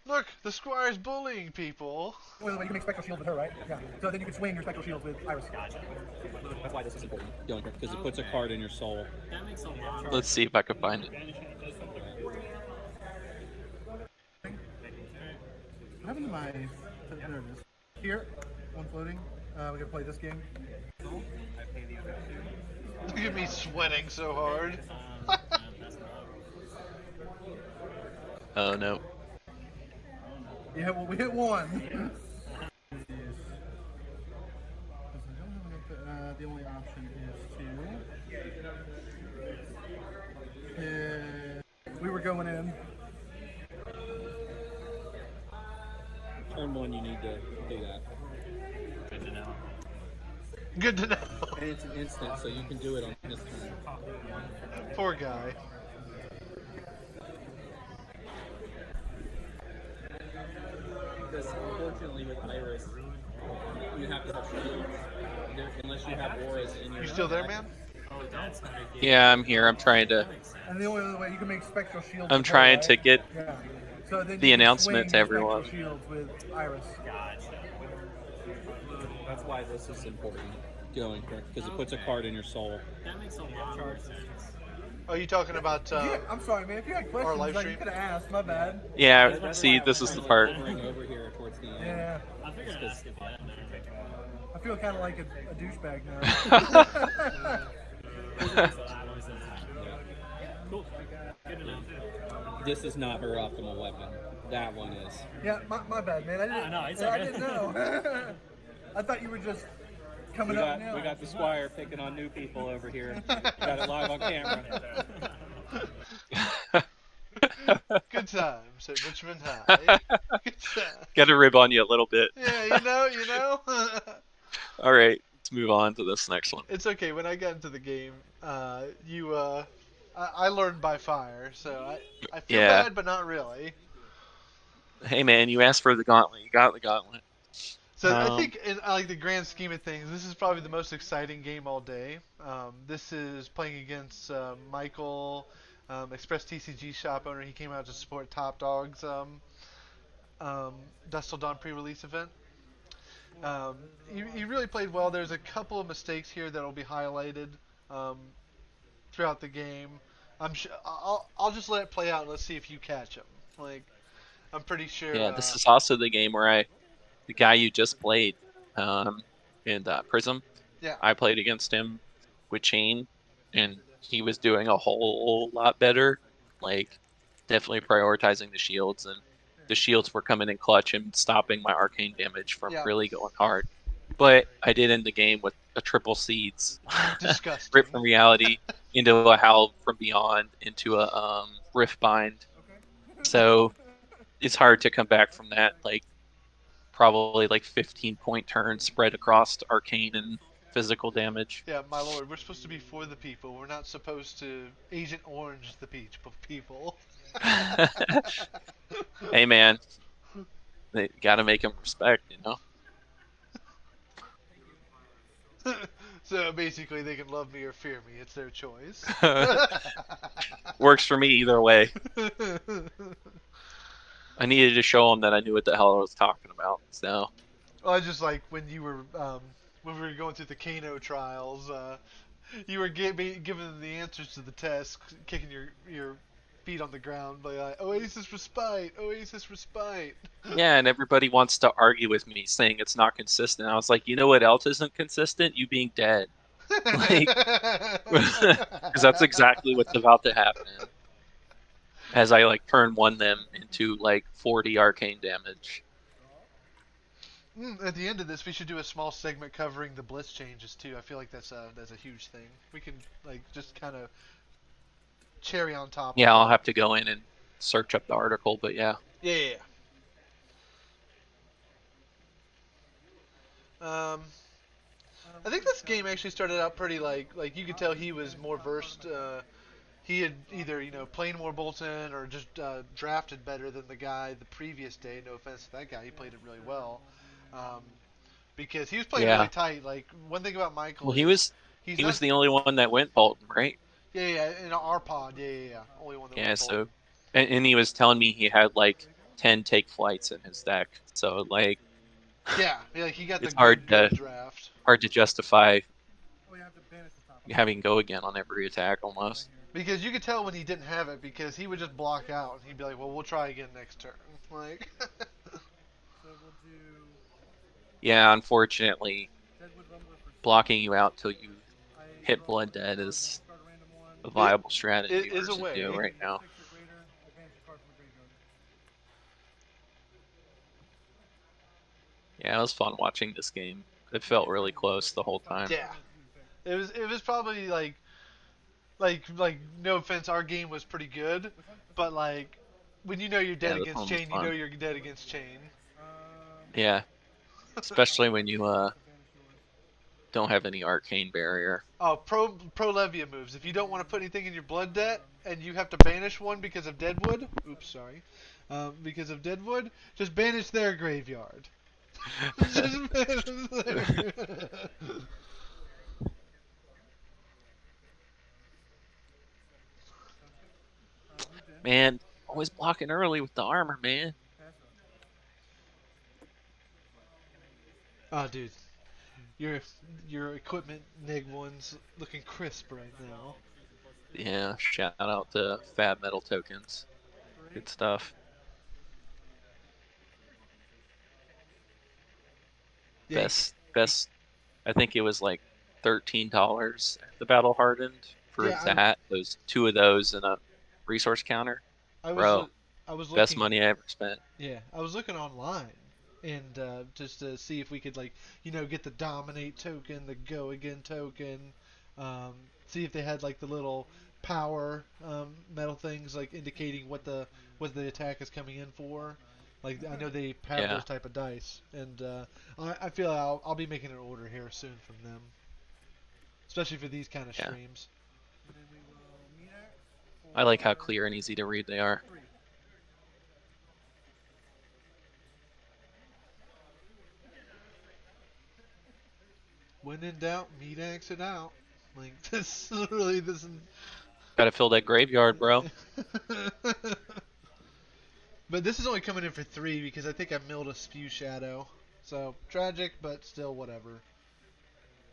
Speaker 2: "Look, the Squire's bullying people."
Speaker 3: Well, you can make spectral shields with her, right? Yeah. So then you can swing your spectral shields with Iris.
Speaker 4: That's why this is important, because it puts a card in your soul.
Speaker 1: Let's see if I can find it.
Speaker 3: What happened to my... There it is. Here, one floating. We're going to play this game.
Speaker 2: Look at me sweating so hard.
Speaker 1: Oh no.
Speaker 3: Yeah, well, we hit one. The only option is to... we were going in.
Speaker 4: Turn one, you need to do that.
Speaker 5: Good to know.
Speaker 2: Good to know.
Speaker 4: And it's an instant, so you can do it on his turn.
Speaker 2: Poor guy.
Speaker 4: Because unfortunately with Iris, you have to have shields. Unless you have auras in your...
Speaker 2: You still there, man?
Speaker 1: Yeah, I'm here. I'm trying to.
Speaker 3: And the only other way you can make spectral shields.
Speaker 1: I'm trying to get
Speaker 3: yeah. So then
Speaker 1: the announcement to everyone.
Speaker 3: Shields with Iris.
Speaker 4: That's why this is important. Going for it, because it puts a card in your soul.
Speaker 5: That makes a lot of sense.
Speaker 2: Are you talking about
Speaker 3: Yeah, I'm sorry, man. If you had questions,
Speaker 2: live
Speaker 3: like, you
Speaker 2: stream?
Speaker 3: could have asked. My bad.
Speaker 1: Yeah, see, this is the part.
Speaker 4: Over here towards the end.
Speaker 3: Yeah.
Speaker 5: I figured I'd ask if you had
Speaker 3: I feel kind of like a douchebag now.
Speaker 5: Cool. Good to know.
Speaker 4: This is not her optimal weapon. That one is.
Speaker 3: Yeah, my bad, man. I didn't know. I thought you were just coming up now.
Speaker 4: We got the Squire picking on new people over here. Got it live on camera.
Speaker 2: Good times at Richmond High. Good times.
Speaker 1: Got to rib on you a little bit.
Speaker 2: Yeah, you know.
Speaker 1: All right, let's move on to this next one.
Speaker 2: It's okay. When I got into the game, I learned by fire, so I feel bad, but not really.
Speaker 1: Hey man, you asked for the gauntlet. You got the gauntlet.
Speaker 2: So I think in like the grand scheme of things, this is probably the most exciting game all day. This is playing against Michael, Express TCG shop owner. He came out to support Top Dog's Dusk Till Dawn pre-release event. He really played well. There's a couple of mistakes here that will be highlighted throughout the game. I'll just let it play out and let's see if you catch him. Like, I'm pretty sure.
Speaker 1: Yeah, this is also the game where the guy you just played in Prism.
Speaker 2: Yeah.
Speaker 1: I played against him with Chane, and he was doing a whole lot better. Like, definitely prioritizing the shields, and the shields were coming in clutch and stopping my arcane damage from
Speaker 2: Yeah.
Speaker 1: really going hard. But I did end the game with a triple seeds,
Speaker 2: Disgusting.
Speaker 1: ripped from reality into a howl from beyond into a rift bind. So it's hard to come back from that. Like probably like 15-point turn spread across arcane and physical damage.
Speaker 2: Yeah, my lord, we're supposed to be for the people. We're not supposed to Agent Orange the people.
Speaker 1: Hey man, they gotta make them respect,
Speaker 2: So basically, they can love me or fear me. It's their choice.
Speaker 1: Works for me either way. I needed to show them that I knew what the hell I was talking about. So
Speaker 2: Well, I just like when you were when we were going through the Kano trials, you were giving them the answers to the test, kicking your feet on the ground, like Oasis Respite, Oasis Respite.
Speaker 1: yeah, and everybody wants to argue with me, saying it's not consistent. I was like, you know what else isn't consistent? You being dead. Like, because that's exactly what's about to happen. As I like turn one them into like 40 arcane damage.
Speaker 2: At the end of this, we should do a small segment covering the Bliss changes too. I feel like that's a huge thing. We can like just kind of cherry on top.
Speaker 1: Yeah,
Speaker 2: of
Speaker 1: I'll
Speaker 2: it.
Speaker 1: have to go in and search up the article, but yeah.
Speaker 2: Yeah. I think this game actually started out pretty like you could tell he was more versed. He had either played more Bolton or just drafted better than the guy the previous day. No offense to that guy, he played it really well. Because he was playing
Speaker 1: Yeah.
Speaker 2: really tight. Like one thing about Michael
Speaker 1: Well,
Speaker 2: is he's
Speaker 1: he
Speaker 2: not.
Speaker 1: was the only one that went Bolton, right?
Speaker 2: Yeah, in our pod. Yeah. Only one that
Speaker 1: Yeah,
Speaker 2: went
Speaker 1: so
Speaker 2: Bolton.
Speaker 1: and he was telling me he had like 10 take flights in his deck. So like
Speaker 2: Yeah, he got the
Speaker 1: it's hard
Speaker 2: good
Speaker 1: to
Speaker 2: draft.
Speaker 1: justify
Speaker 3: We have to banish the top.
Speaker 1: having go again on every attack almost.
Speaker 2: Because you could tell when he didn't have it because he would just block out and he'd be like, "Well, we'll try again next turn." Like.
Speaker 3: So we'll do
Speaker 1: Yeah, unfortunately,
Speaker 3: Deadwood Rumbler for
Speaker 1: blocking you out till you
Speaker 3: I
Speaker 1: hit
Speaker 3: roll
Speaker 1: blood
Speaker 3: a
Speaker 1: dead
Speaker 3: card,
Speaker 1: is
Speaker 3: start a random one.
Speaker 1: a viable strategy
Speaker 2: it is a
Speaker 1: versus
Speaker 2: way.
Speaker 1: do right now.
Speaker 3: 6 or greater, I banish a card from the graveyard.
Speaker 1: Yeah, it was fun watching this game. It felt really close the whole time.
Speaker 2: Yeah. It was probably like no offense, our game was pretty good, but like when you know you're dead
Speaker 1: Yeah, this
Speaker 2: against
Speaker 1: one was
Speaker 2: Chane, you
Speaker 1: fun.
Speaker 2: know you're dead against Chane.
Speaker 1: Yeah, especially when you don't have any arcane barrier.
Speaker 2: Oh, pro Levia moves. If you don't want to put anything in your blood debt and you have to banish one because of Deadwood, oops, sorry, because of Deadwood, just banish their graveyard. Just banish their.
Speaker 1: Man, always blocking early with the armor, man.
Speaker 2: Oh, dude, your equipment nig one's looking crisp right now.
Speaker 1: Yeah, shout out to Fab Metal Tokens. Good stuff.
Speaker 2: Yeah,
Speaker 1: Best. I think it was like $13 at the Battle Hardened for
Speaker 2: Yeah,
Speaker 1: that. Those two of those and a resource counter.
Speaker 2: I was
Speaker 1: Bro,
Speaker 2: I was
Speaker 1: best
Speaker 2: looking.
Speaker 1: money I ever spent.
Speaker 2: Yeah, I was looking online and just to see if we could get the dominate token, the go again token, see if they had like the little power metal things like indicating what the attack is coming in for. Like I know they have
Speaker 1: Yeah.
Speaker 2: those type of dice, and I feel I'll be making an order here soon from them, especially for these kind of
Speaker 1: Yeah.
Speaker 2: streams.
Speaker 1: I like how clear and easy to read they are.
Speaker 2: When in doubt, meat axe it out. Like this really this.
Speaker 1: Gotta fill that graveyard, bro.
Speaker 2: But this is only coming in for 3 because I think I milled a Spew Shadow. So tragic, but still whatever.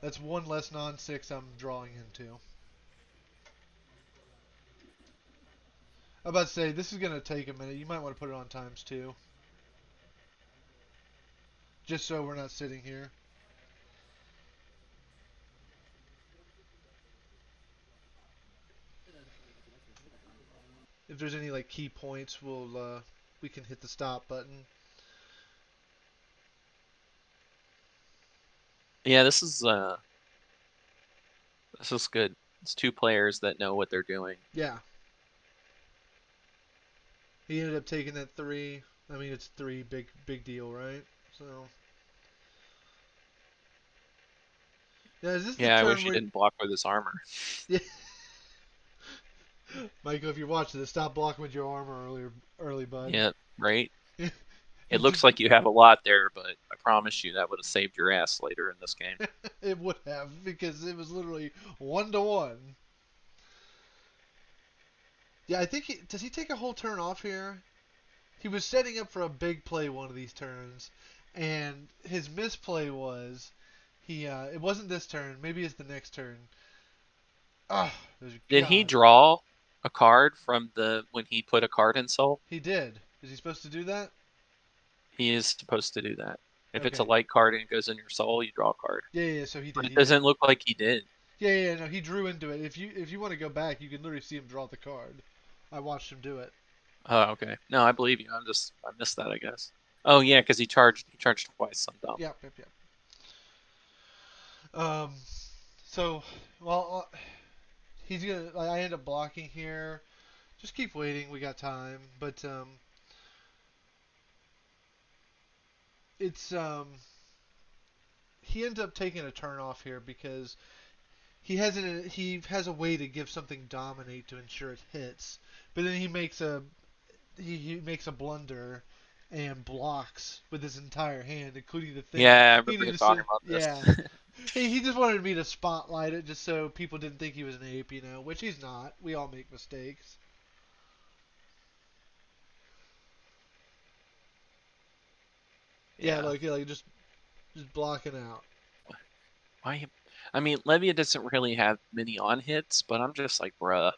Speaker 2: That's one less non-6 I'm drawing into. I'm about to say, this is going to take a minute. You might want to put it on ×2. Just so we're not sitting here. if there's any like key points, we can hit the stop button.
Speaker 1: Yeah, this is good. It's two players that know what they're doing.
Speaker 2: Yeah. He ended up taking that 3. I mean, it's 3, big deal, right? So. Now, is this the
Speaker 1: Yeah, I
Speaker 2: turn
Speaker 1: wish he
Speaker 2: where?
Speaker 1: didn't block with his armor.
Speaker 2: Yeah. Michael, if you're watching this, stop blocking with your armor early, bud.
Speaker 1: Yeah, right?
Speaker 2: He
Speaker 1: It looks like you have a lot there, but I promise you that would have saved your ass later in this game.
Speaker 2: It would have, because it was literally 1-to-1. Yeah, I think does he take a whole turn off here? He was setting up for a big play one of these turns, and his misplay was it wasn't this turn. Maybe it's the next turn. Ah,
Speaker 1: Did he
Speaker 2: God.
Speaker 1: draw a card from when he put a card in soul?
Speaker 2: He did. Is he supposed to do that?
Speaker 1: He is supposed to do that. If it's a
Speaker 2: Okay.
Speaker 1: light card and it goes in your soul, you draw a card.
Speaker 2: Yeah. So he did.
Speaker 1: But it
Speaker 2: He did.
Speaker 1: doesn't look like he did.
Speaker 2: Yeah. No, he drew into it. If you want to go back, you can literally see him draw the card. I watched him do it.
Speaker 1: Oh, okay. No, I believe you. I missed that, I guess. Oh yeah, because he charged twice. I'm dumb.
Speaker 2: Yep. So, well, he's gonna. Like, I end up blocking here. Just keep waiting. We got time, but it's he ends up taking a turn off here because he has a way to give something dominate to ensure it hits, but then he makes a blunder and blocks with his entire hand, including the thing.
Speaker 1: Yeah, I
Speaker 2: He
Speaker 1: remember him
Speaker 2: needed
Speaker 1: talking
Speaker 2: to,
Speaker 1: about this.
Speaker 2: yeah. He just wanted me to spotlight it just so people didn't think he was an ape, which he's not. We all make mistakes. Yeah, like just blocking out.
Speaker 1: Why? I mean, Levia doesn't really have many on hits, but I'm just like, bruh,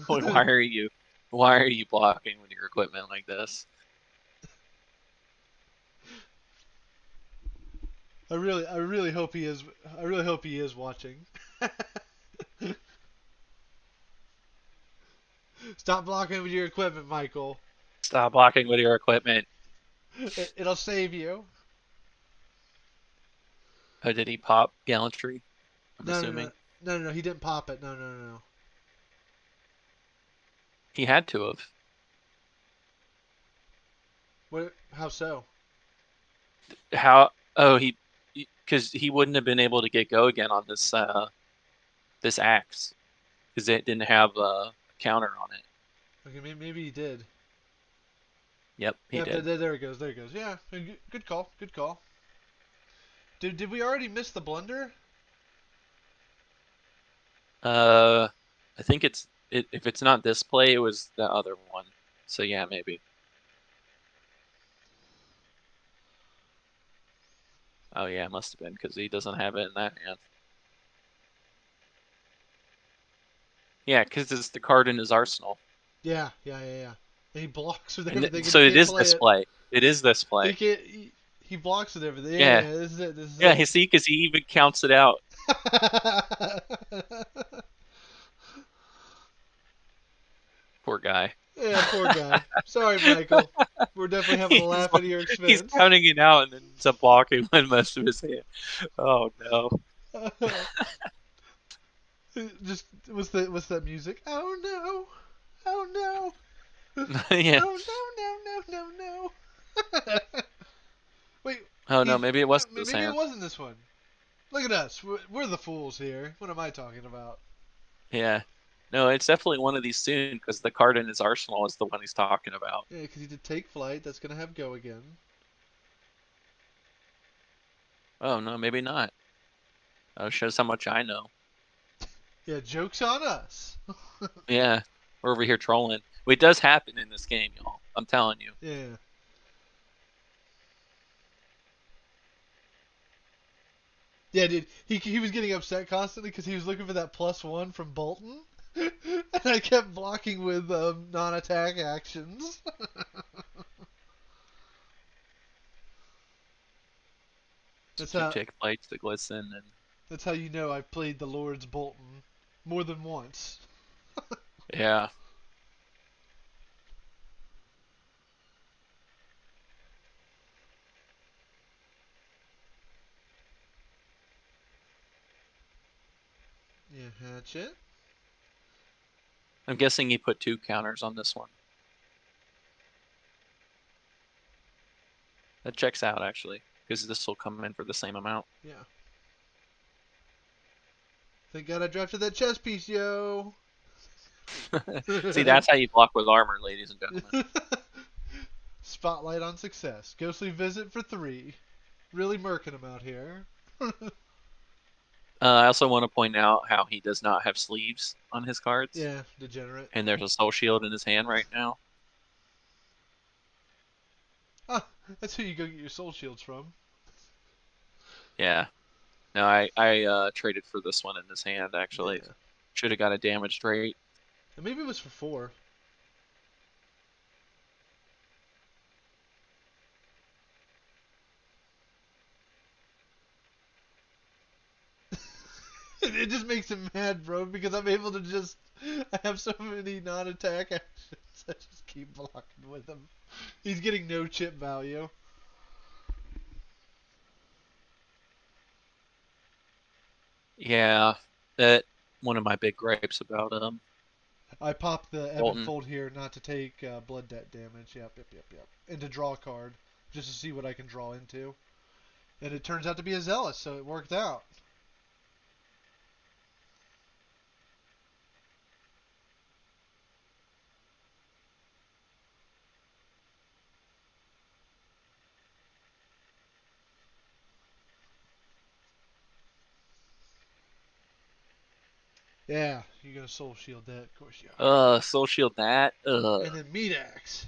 Speaker 1: why are you blocking with your equipment like this?
Speaker 2: I really hope he is. I really hope he is watching. Stop blocking with your equipment, Michael.
Speaker 1: Stop blocking with your equipment.
Speaker 2: It'll save you.
Speaker 1: Oh, did he pop gallantry? I'm
Speaker 2: No,
Speaker 1: assuming
Speaker 2: no. He didn't pop it. No.
Speaker 1: he had to have.
Speaker 2: What? How so?
Speaker 1: How? Oh, because he wouldn't have been able to get go again on this axe because it didn't have a counter on it.
Speaker 2: Okay, maybe he did.
Speaker 1: Yep, he did.
Speaker 2: There it goes. Yeah, good call. Did we already miss the blunder?
Speaker 1: I think if it's not this play, it was the other one. So yeah, maybe. Oh yeah, it must have been because he doesn't have it in that hand. Yeah, because it's the card in his arsenal.
Speaker 2: Yeah. And he blocks with everything.
Speaker 1: So
Speaker 2: it is
Speaker 1: this play. It is this play.
Speaker 2: He blocks with everything.
Speaker 1: Yeah.
Speaker 2: This is it.
Speaker 1: Yeah, you see, because he even counts it out. Poor guy.
Speaker 2: Yeah, poor guy. Sorry, Michael. We're definitely having a laugh at your expense.
Speaker 1: He's counting it out and then ends up blocking with most of his hand. Oh no.
Speaker 2: Just what's that music? Oh no.
Speaker 1: Yeah.
Speaker 2: Oh no. Wait.
Speaker 1: Oh no, maybe it wasn't this
Speaker 2: maybe
Speaker 1: hand.
Speaker 2: it wasn't this one. Look at us. We're the fools here. What am I talking about?
Speaker 1: Yeah. No, it's definitely one of these soon because the card in his arsenal is the one he's talking about.
Speaker 2: Yeah, because he did take flight. That's gonna have go again.
Speaker 1: Oh no, maybe not. Oh, shows how much I know.
Speaker 2: Yeah, joke's on us.
Speaker 1: Yeah, we're over here trolling. Well, it does happen in this game, y'all. I'm telling you.
Speaker 2: Yeah. Yeah, dude. He was getting upset constantly because he was looking for that +1 from Bolton, and I kept blocking with non-attack actions.
Speaker 1: That's how take flights to glisten and.
Speaker 2: That's how you know I've played the Lord's Bolton more than once.
Speaker 1: Yeah.
Speaker 2: Yeah, hatchet.
Speaker 1: I'm guessing he put 2 counters on this one. That checks out, actually, because this will come in for the same amount.
Speaker 2: Yeah. Thank God I drafted that chess piece, yo.
Speaker 1: See, that's how you block with armor, ladies and gentlemen.
Speaker 2: Spotlight on success. Ghostly visit for 3. Really murking him out here.
Speaker 1: I also want to point out how he does not have sleeves on his cards.
Speaker 2: Yeah, degenerate.
Speaker 1: And there's a soul shield in his hand right now.
Speaker 2: Ah, that's who you go get your soul shields from.
Speaker 1: Yeah. No, I traded for this one in his hand, actually.
Speaker 2: Yeah.
Speaker 1: Should have got a damaged rate.
Speaker 2: And maybe it was for 4. It just makes him mad, bro, because I'm able to just... I have so many non-attack actions. I just keep blocking with him. He's getting no chip value.
Speaker 1: Yeah, that one of my big gripes about
Speaker 2: I popped the ebb and
Speaker 1: Bolton.
Speaker 2: fold here not to take blood debt damage. Yep. And to draw a card, just to see what I can draw into. And it turns out to be a Zealous, so it worked out. Yeah, you're gonna soul shield that, of course you are.
Speaker 1: Soul shield that.
Speaker 2: And then meat axe.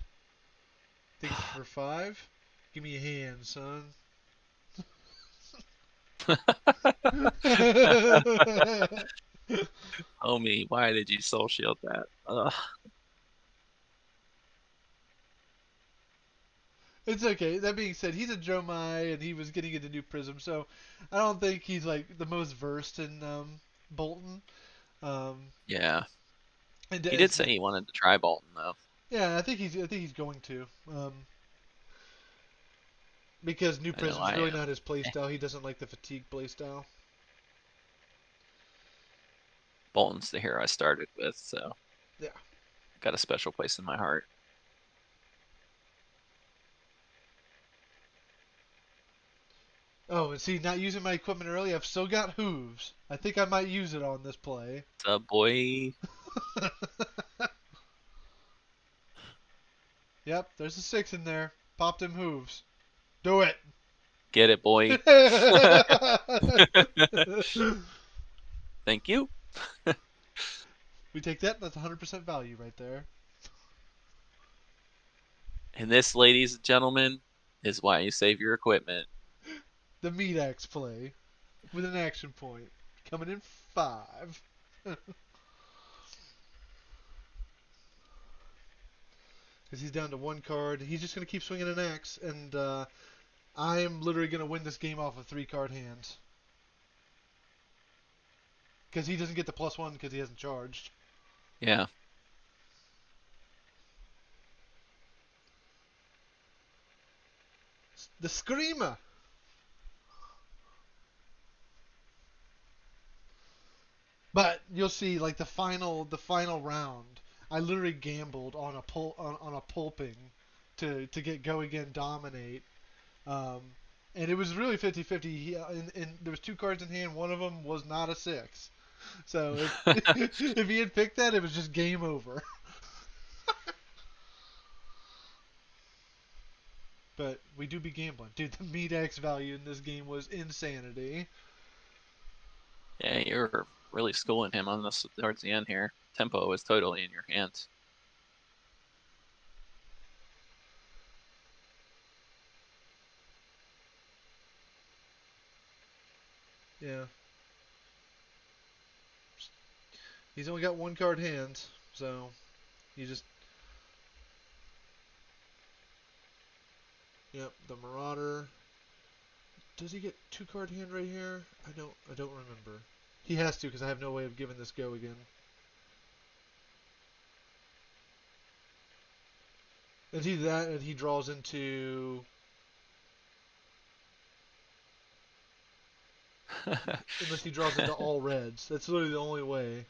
Speaker 2: Think it's for 5? Give me a hand, son.
Speaker 1: Homie, why did you soul shield that?
Speaker 2: It's okay. That being said, he's a Dromai and he was getting into New Prism, so I don't think he's like the most versed in Bolton.
Speaker 1: Yeah.
Speaker 2: And
Speaker 1: He did say he wanted to try Bolton though.
Speaker 2: yeah, I think he's going to. Because New
Speaker 1: I know
Speaker 2: Prism's
Speaker 1: I
Speaker 2: really
Speaker 1: am.
Speaker 2: not his playstyle. He doesn't like the fatigue playstyle.
Speaker 1: Bolton's the hero I started with, so
Speaker 2: Yeah.
Speaker 1: got a special place in my heart.
Speaker 2: Oh, and see, not using my equipment early, I've still got hooves. I think I might use it on this play.
Speaker 1: What's up, boy?
Speaker 2: Yep, there's a 6 in there. Pop them hooves. Do it.
Speaker 1: Get it, boy. Thank you.
Speaker 2: We take that. That's 100% value right there.
Speaker 1: And this, ladies and gentlemen, is why you save your equipment.
Speaker 2: The meat axe play with an action point coming in 5. Because he's down to 1 card. He's just going to keep swinging an axe, and I am literally going to win this game off of 3-card hands. Because he doesn't get the +1 because he hasn't charged.
Speaker 1: Yeah.
Speaker 2: The Screamer! But you'll see, like the final round, I literally gambled on a on a pulping to get go again dominate, and it was really 50-50. And there was 2 cards in hand. One of them was not a 6, so if if he had picked that, it was just game over. But we do be gambling, dude. The meat X value in this game was insanity.
Speaker 1: Yeah, you're really schooling him on this towards the end here. Tempo is totally in your hands.
Speaker 2: Yeah. He's only got 1 card hands, so you just... Yep, the Marauder. Does he get 2 card hand right here? I don't remember. He has to because I have no way of giving this go again. It's either that and he draws into... Unless he draws into all reds. That's literally the only way.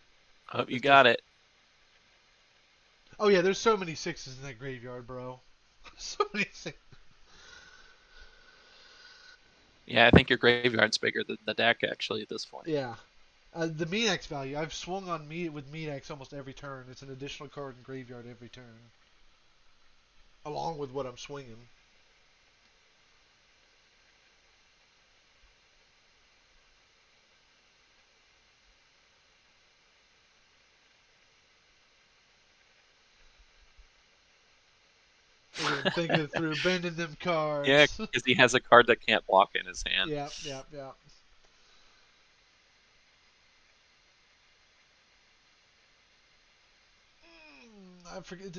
Speaker 1: Oh, you got it.
Speaker 2: Oh yeah, there's so many sixes in that graveyard, bro. So many sixes.
Speaker 1: Yeah, I think your graveyard's bigger than the deck actually at this point.
Speaker 2: Yeah. The mean X value, I've swung on with mean X almost every turn. It's an additional card in graveyard every turn. Along with what I'm swinging. Look at him thinking it through, bending them cards.
Speaker 1: Yeah, because he has a card that can't block in his hand.
Speaker 2: Yeah. I forget.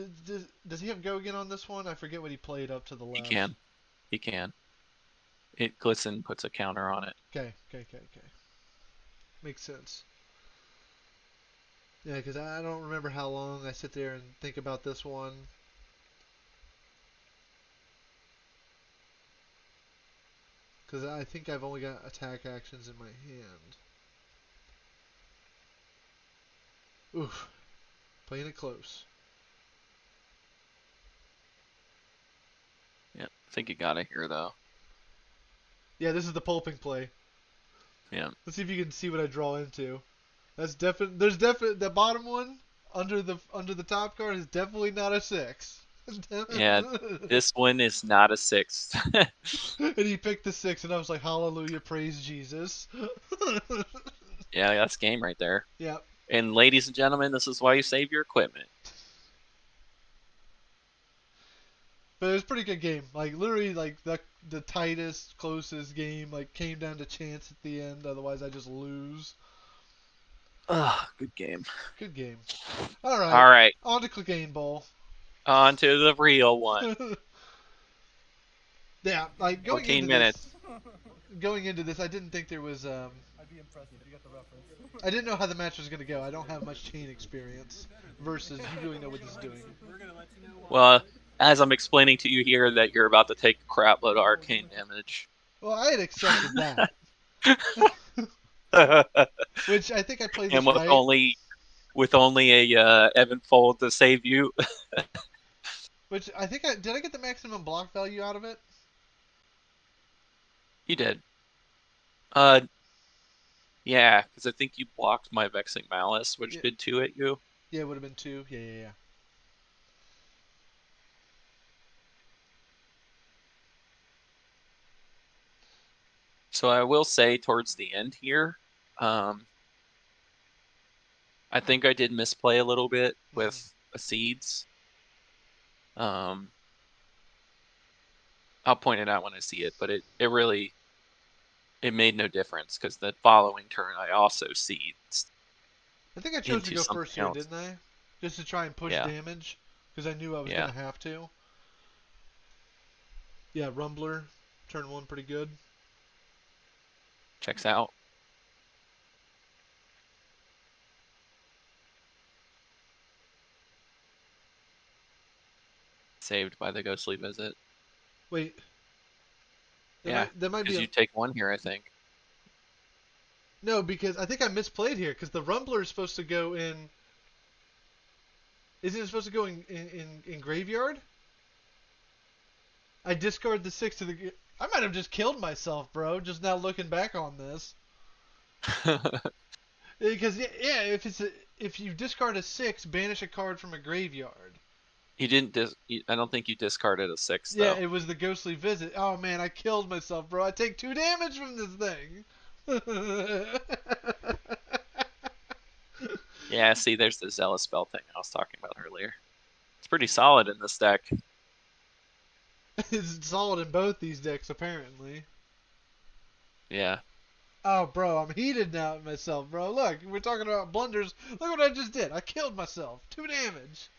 Speaker 2: Does he have go again on this one? I forget what he played up to the left.
Speaker 1: He can. Glisten puts a counter on it.
Speaker 2: Okay. Makes sense. Yeah, because I don't remember how long I sit there and think about this one. Because I think I've only got attack actions in my hand. Oof. Playing it close.
Speaker 1: Yeah, I think you got it here though.
Speaker 2: Yeah, this is the pulping play.
Speaker 1: Yeah.
Speaker 2: Let's see if you can see what I draw into. That's definite. There's definitely the bottom one under the top card is definitely not a 6.
Speaker 1: Yeah, this one is not a 6.
Speaker 2: And he picked the 6, and I was like, hallelujah, praise Jesus.
Speaker 1: Yeah, that's game right there.
Speaker 2: Yeah.
Speaker 1: And ladies and gentlemen, this is why you save your equipment.
Speaker 2: But it was a pretty good game. Like literally, like the tightest, closest game. Like came down to chance at the end. Otherwise, I just lose.
Speaker 1: Good game.
Speaker 2: Good game. All right.
Speaker 1: All right.
Speaker 2: On to Cocaine Bowl.
Speaker 1: On to the real one.
Speaker 2: Yeah, like going
Speaker 1: 14
Speaker 2: into
Speaker 1: minutes.
Speaker 2: Going into this, I didn't think there was.
Speaker 3: I'd be impressed if you got the reference.
Speaker 2: I didn't know how the match was going to go. I don't have much Chane experience versus you really know what he's doing.
Speaker 1: Well, as I'm explaining to you here that you're about to take a crap load of arcane damage.
Speaker 2: Well, I had accepted that. Which I think I played this
Speaker 1: and with
Speaker 2: right.
Speaker 1: with only a Evan Fold to save you.
Speaker 2: Which I think did I get the maximum block value out of it?
Speaker 1: You did. Yeah, because I think you blocked my Vexing Malice, which did 2 at you.
Speaker 2: Yeah, it would have been 2. Yeah.
Speaker 1: So I will say towards the end here, I think I did misplay a little bit with Seeds. I'll point it out when I see it, but it really made no difference because the following turn I also Seeds.
Speaker 2: I think I chose to go first here, didn't I? Just to try and push damage because I knew I was going to have to. Yeah, Rumbler, turn 1 pretty good.
Speaker 1: Checks out. Saved by the ghostly visit.
Speaker 2: Wait.
Speaker 1: There might be. Because you take 1 here, I think.
Speaker 2: No, because I think I misplayed here. Because the Rumbler is supposed to go in. Isn't it supposed to go in graveyard? I discard the 6 to the. I might have just killed myself, bro. Just now looking back on this. Because if you discard a 6, banish a card from a graveyard.
Speaker 1: You didn't. I don't think you discarded a 6.
Speaker 2: Yeah, it was the ghostly visit. Oh man, I killed myself, bro. I take 2 damage from this thing.
Speaker 1: Yeah, see, there's the Zealous Spell thing I was talking about earlier. It's pretty solid in this deck.
Speaker 2: It's solid in both these decks, apparently.
Speaker 1: Yeah.
Speaker 2: Oh, bro, I'm heated now at myself, bro. Look, we're talking about blunders. Look what I just did. I killed myself. 2 damage.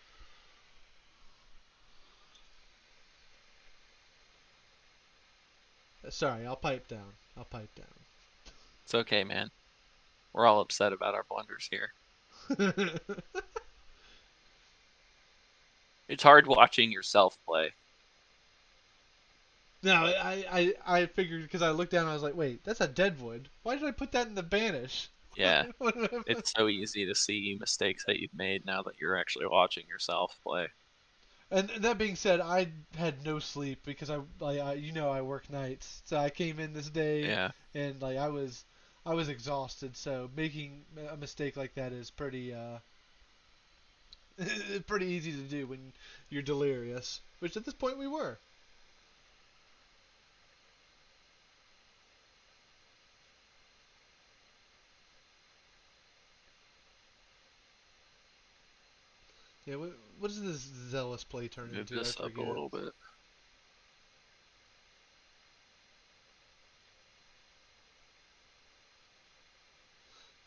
Speaker 2: Sorry, I'll pipe down.
Speaker 1: It's okay, man. We're all upset about our blunders here. It's hard watching yourself play.
Speaker 2: No, I figured because I looked down, I was like, wait, that's a deadwood. Why did I put that in the banish?
Speaker 1: Yeah, it's so easy to see mistakes that you've made now that you're actually watching yourself play.
Speaker 2: And that being said, I had no sleep because I work nights, so I came in this day
Speaker 1: Yeah,
Speaker 2: and like I was exhausted. So making a mistake like that is pretty pretty easy to do when you're delirious, which at this point we were. Yeah, what does this zealous play turn
Speaker 1: move
Speaker 2: into? I
Speaker 1: this up a
Speaker 2: forget.
Speaker 1: little bit.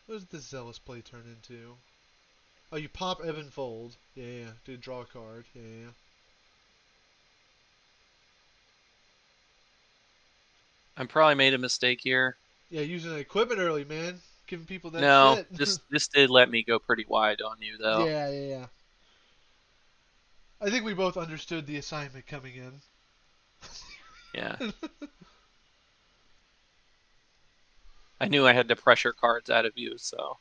Speaker 2: What does this zealous play turn into? Oh, you pop ebb and fold. Yeah, yeah. Do draw a card. Yeah, yeah.
Speaker 1: I probably made a mistake here.
Speaker 2: Yeah, using the equipment early, man. Giving people that
Speaker 1: No,
Speaker 2: shit.
Speaker 1: this did let me go pretty wide on you though.
Speaker 2: Yeah, yeah, yeah. I think we both understood the assignment coming in.
Speaker 1: Yeah, I knew I had to pressure cards out of you, so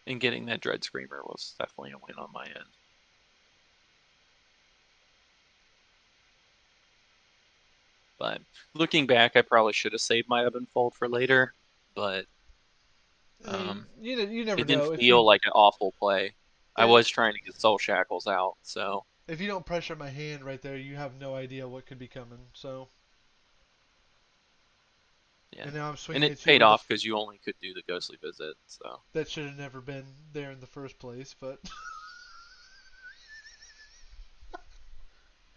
Speaker 1: and getting that Dread Screamer was definitely a win on my end. But looking back, I probably should have saved my Ebb and Fold for later, but
Speaker 2: I mean,
Speaker 1: um,
Speaker 2: you never
Speaker 1: it didn't
Speaker 2: know
Speaker 1: feel like an awful play. I
Speaker 2: yeah,
Speaker 1: was trying to get Soul Shackles out, so
Speaker 2: if you don't pressure my hand right there, you have no idea what could be coming. So,
Speaker 1: yeah.
Speaker 2: and now I'm
Speaker 1: And
Speaker 2: swinging
Speaker 1: it
Speaker 2: at you
Speaker 1: paid
Speaker 2: with
Speaker 1: off because you only could do the Ghostly Visit, so.
Speaker 2: that should have never been there in the first place. But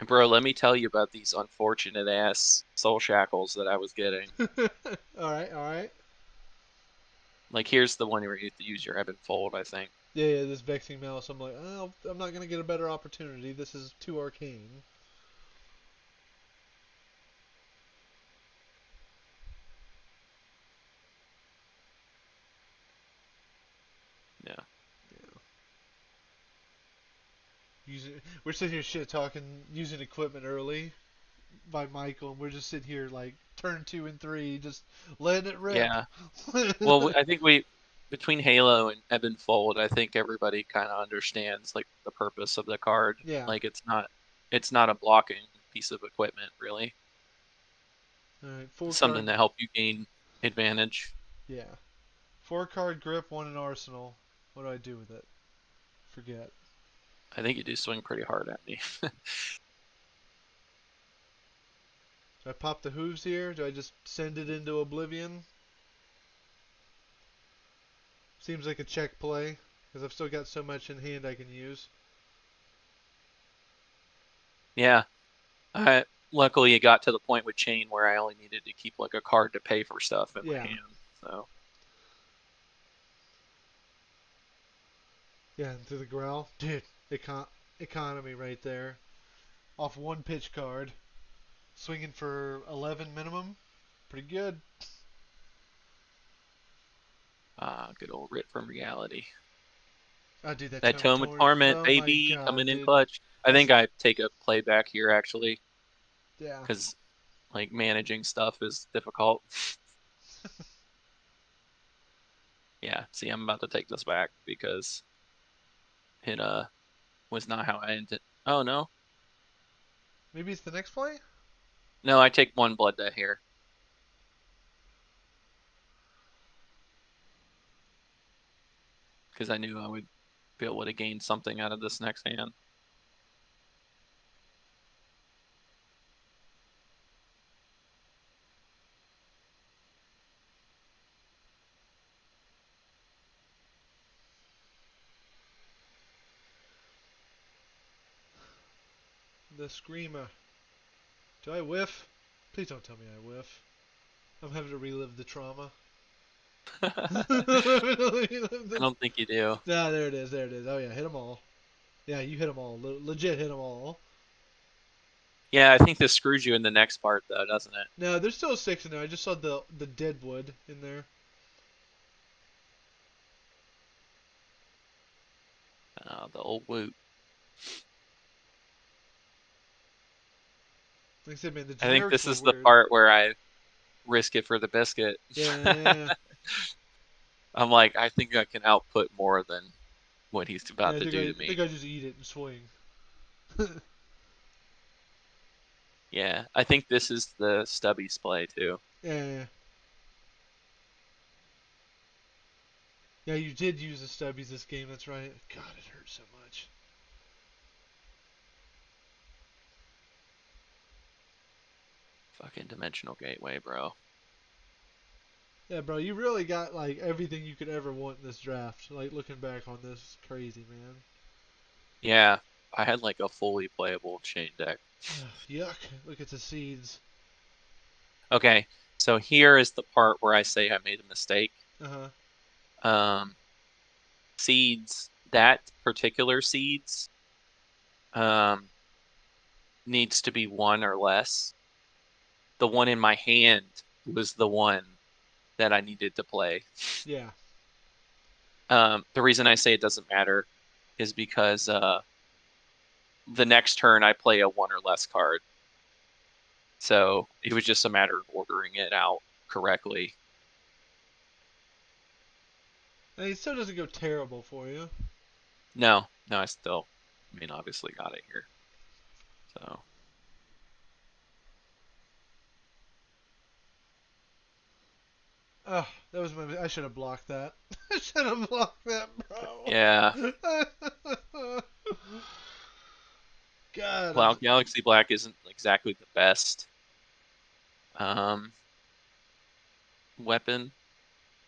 Speaker 1: And bro, let me tell you about these unfortunate ass Soul Shackles that I was getting.
Speaker 2: all right, all right.
Speaker 1: Like here's the one where you have to use your Ebb and Fold, I think.
Speaker 2: Yeah, yeah. This vexing mouse. I'm like, oh, I'm not gonna get a better opportunity. This is too arcane.
Speaker 1: Yeah.
Speaker 2: We're sitting here shit talking using equipment early by Michael, and we're just sitting here like turn 2 and 3, just letting it rip.
Speaker 1: Yeah. Well, I think we between Halo and Ebb and Fold, I think everybody kind of understands like the purpose of the card.
Speaker 2: Yeah.
Speaker 1: Like it's not a blocking piece of equipment really.
Speaker 2: All right, four
Speaker 1: It's something
Speaker 2: card.
Speaker 1: to help you gain advantage.
Speaker 2: Yeah, 4 card grip, one in arsenal. What do I do with it? Forget.
Speaker 1: I think you do swing pretty hard at me.
Speaker 2: Do I pop the hooves here? Do I just send it into oblivion? Seems like a check play, because I've still got so much in hand I can use.
Speaker 1: Yeah. I luckily it got to the point with Chane where I only needed to keep like a card to pay for stuff in my
Speaker 2: Yeah.
Speaker 1: hand. So
Speaker 2: Yeah, and through the growl. Dude, economy right there. Off one pitch card. Swinging for 11 minimum. Pretty good.
Speaker 1: good old Writ from Reality.
Speaker 2: Oh, dude, that
Speaker 1: That
Speaker 2: Tome of
Speaker 1: Tome of
Speaker 2: Torment.
Speaker 1: Torment,
Speaker 2: Oh my
Speaker 1: baby,
Speaker 2: god,
Speaker 1: coming in
Speaker 2: dude.
Speaker 1: clutch. I think I take a play back here actually,
Speaker 2: Yeah.
Speaker 1: because like managing stuff is difficult. Yeah, see, I'm about to take this back because it was not how I intended. Oh no,
Speaker 2: Maybe it's the next play?
Speaker 1: no, I take one blood debt here because I knew I would be able to gain something out of this next hand.
Speaker 2: The Screamer. Do I whiff? Please don't tell me I whiff. I'm having to relive the trauma.
Speaker 1: I don't think you do.
Speaker 2: Nah, there it is. There it is. Oh yeah, hit them all. Yeah, you hit them all. Legit hit them all.
Speaker 1: Yeah, I think this screws you in the next part though, doesn't it?
Speaker 2: No, there's still 6 in there. I just saw the deadwood in there.
Speaker 1: The old woot.
Speaker 2: Like I said, man, the
Speaker 1: I think
Speaker 2: generics
Speaker 1: this
Speaker 2: were
Speaker 1: is the
Speaker 2: weird.
Speaker 1: part where I risk it for the biscuit.
Speaker 2: Yeah.
Speaker 1: I'm like, I think I can output more than what he's about
Speaker 2: I
Speaker 1: to
Speaker 2: think
Speaker 1: do to
Speaker 2: I
Speaker 1: me.
Speaker 2: think I just eat it and swing.
Speaker 1: Yeah, I think this is the Stubby's play too.
Speaker 2: Yeah. Yeah, you did use the stubbies this game. That's right. God, it hurts so much.
Speaker 1: Fucking Dimensional Gateway, bro.
Speaker 2: Yeah, bro, you really got like everything you could ever want in this draft. Like looking back on this, it's crazy, man.
Speaker 1: Yeah, I had like a fully playable Chane deck.
Speaker 2: Yuck! Look at the seeds.
Speaker 1: Okay, so here is the part where I say I made a mistake.
Speaker 2: Uh huh.
Speaker 1: Seeds, that particular seeds, um, needs to be one or less. The one in my hand was the one that I needed to play.
Speaker 2: Yeah.
Speaker 1: The reason I say it doesn't matter is because the next turn I play a one or less card. So it was just a matter of ordering it out correctly.
Speaker 2: And it still doesn't go terrible for you.
Speaker 1: No, I still, I mean, obviously got it here. So
Speaker 2: Oh, that was my. I should have blocked that. I should have blocked that, bro.
Speaker 1: yeah,
Speaker 2: God,
Speaker 1: Cloud Galaxy Black isn't exactly the best um, weapon.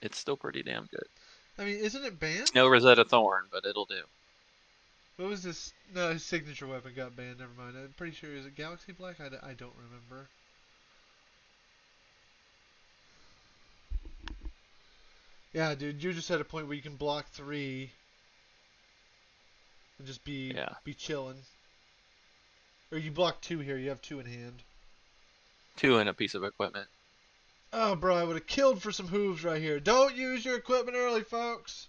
Speaker 1: It's still pretty damn good.
Speaker 2: I mean, isn't it banned?
Speaker 1: It's no Rosetta Thorn, but it'll do.
Speaker 2: What was this? No, his signature weapon got banned. Never mind. I'm pretty sure is it Galaxy Black. I don't remember. Yeah, dude, you're just at a point where you can block 3 and just
Speaker 1: Yeah,
Speaker 2: be chilling. Or you block 2 here. You have 2 in hand.
Speaker 1: 2 in a piece of equipment.
Speaker 2: Oh, bro, I would have killed for some hooves right here. Don't use your equipment early, folks.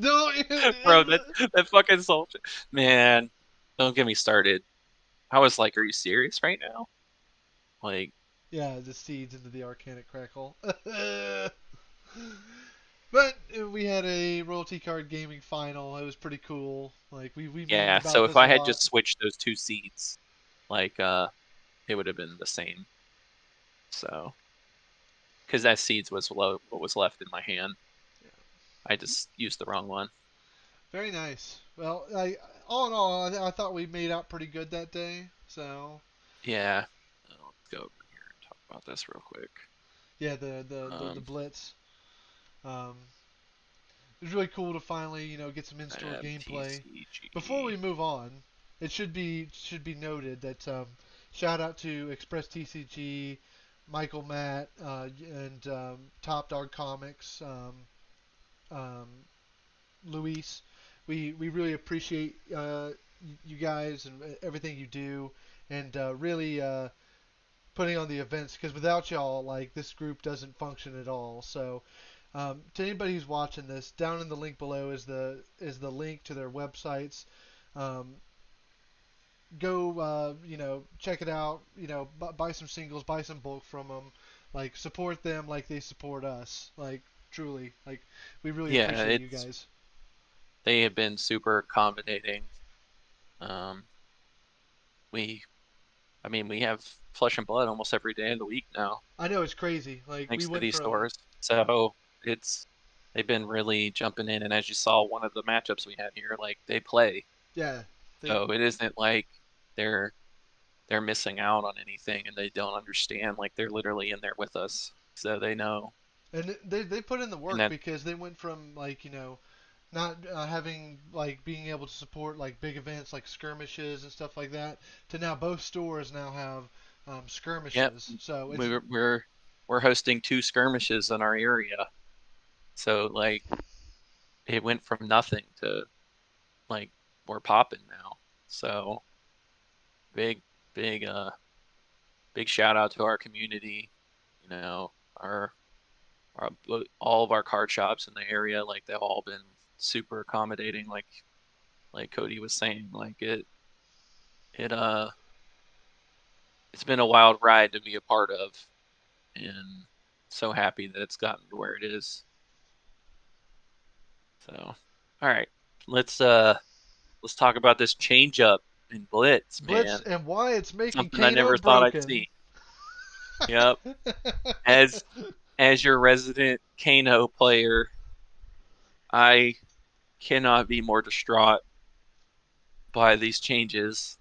Speaker 2: Don't.
Speaker 1: Bro, that fucking soldier, man. Don't get me started. I was like, are you serious right now? Like,
Speaker 2: Yeah, the seeds into the Arcanic Crackle. But we had a royalty card gaming final. It was pretty cool. Like we meme
Speaker 1: yeah.
Speaker 2: about
Speaker 1: So if
Speaker 2: this a
Speaker 1: I had
Speaker 2: lot.
Speaker 1: just switched those 2 seeds, like, it would have been the same. So, because that seeds was what was left in my hand. I just used the wrong one.
Speaker 2: Very nice. Well, all in all, I thought we made out pretty good that day. So
Speaker 1: Yeah. Let's go over here and talk about this real quick.
Speaker 2: yeah, the blitz. Um, it was really cool to finally get some in-store gameplay. Before we
Speaker 1: TCG.
Speaker 2: move on, it should be noted that shout out to Express TCG, Michael Matt, and Top Dog Comics, um, Luis. We really appreciate you guys and everything you do, and really putting on the events because without y'all, like this group doesn't function at all. So. To anybody who's watching this, down in the link below is the link to their websites. Um, Go, check it out. Buy some singles, buy some bulk from them. Like support them like they support us. Like truly, like we really
Speaker 1: Yeah,
Speaker 2: appreciate you guys.
Speaker 1: they have been super accommodating. Um, I mean, we have Flesh and Blood almost every day of the week now,
Speaker 2: I know it's crazy. Like we
Speaker 1: thanks to
Speaker 2: went
Speaker 1: these
Speaker 2: from
Speaker 1: stores. So they've been really jumping in, and as you saw, one of the matchups we had here, like they play.
Speaker 2: yeah, they,
Speaker 1: So it isn't like they're missing out on anything and they don't understand. Like they're literally in there with us, so they know.
Speaker 2: and they put in the
Speaker 1: And
Speaker 2: work
Speaker 1: that,
Speaker 2: because they went from like not having like being able to support like big events like skirmishes and stuff like that to now both stores now have
Speaker 1: yep,
Speaker 2: skirmishes. So it's
Speaker 1: we're hosting 2 skirmishes in our area. So like it went from nothing to like we're popping now. So big big big shout out to our community, you know, our all of our card shops in the area, like they've all been super accommodating. Like Cody was saying, like it it's been a wild ride to be a part of, and so happy that it's gotten to where it is. So, all right, let's talk about this change up in Blitz,
Speaker 2: Blitz
Speaker 1: man.
Speaker 2: and why it's making
Speaker 1: Something I
Speaker 2: Kano
Speaker 1: never thought I'd
Speaker 2: broken.
Speaker 1: see. Yep. As your resident Kano player, I cannot be more distraught by these changes.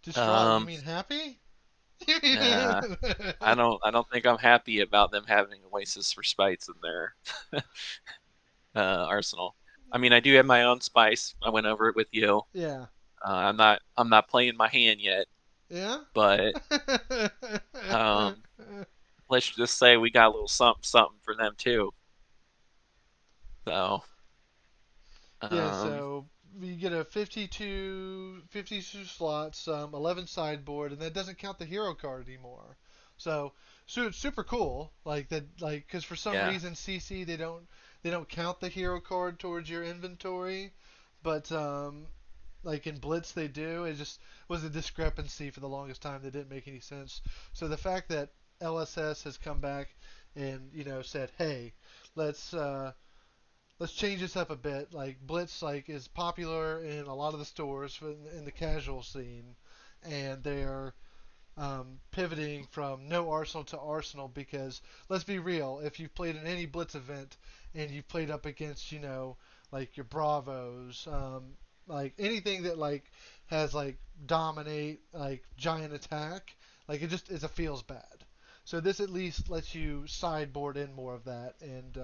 Speaker 2: Distraught, you mean happy?
Speaker 1: Nah, I don't think I'm happy about them having Oasis for Spites in their arsenal. I mean, I do have my own spice. I went over it with you.
Speaker 2: Yeah.
Speaker 1: I'm not playing my hand yet,
Speaker 2: Yeah?
Speaker 1: but um, let's just say we got a little something for them too. So,
Speaker 2: Yeah,
Speaker 1: um,
Speaker 2: so you get a 52 slots, 11 sideboard, and that doesn't count the hero card anymore. So it's super cool, like that, like because for some
Speaker 1: yeah,
Speaker 2: reason CC they don't count the hero card towards your inventory, but like in Blitz they do. It just was a discrepancy for the longest time that didn't make any sense. So the fact that LSS has come back and said, hey, let's let's change this up a bit. Like Blitz, like is popular in a lot of the stores in the casual scene, and they're pivoting from no Arsenal to Arsenal because let's be real, if you've played in any Blitz event and you've played up against like your Bravos, like anything that like has like dominate like giant attack, like it feels bad. So this at least lets you sideboard in more of that and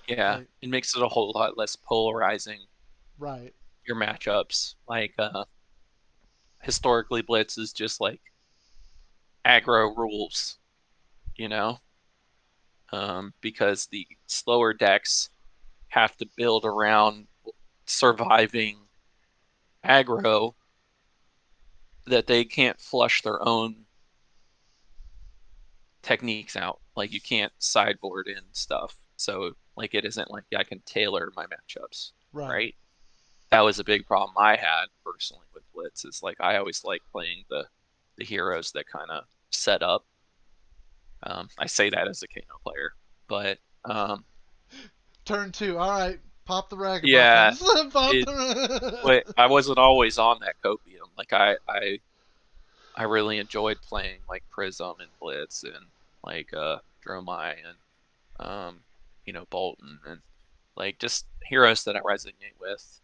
Speaker 1: yeah.
Speaker 2: like
Speaker 1: It makes it a whole lot less polarizing,
Speaker 2: right.
Speaker 1: your matchups. Like historically, Blitz is just like aggro rules, you know, because the slower decks have to build around surviving aggro that they can't flush their own techniques out. Like you can't sideboard in stuff. So like it isn't like I can tailor my matchups,
Speaker 2: Right.
Speaker 1: right? That was a big problem I had personally with Blitz. Is like I always like playing the heroes that kind of set up. I say that as a Kano player, but
Speaker 2: Turn two. All right. Pop the
Speaker 1: yeah,
Speaker 2: ragamuffins. Pop
Speaker 1: it.
Speaker 2: the.
Speaker 1: But I wasn't always on that copium. Like I really enjoyed playing like Prism and Blitz and like Dromai and Bolton and like just heroes that I resonate with.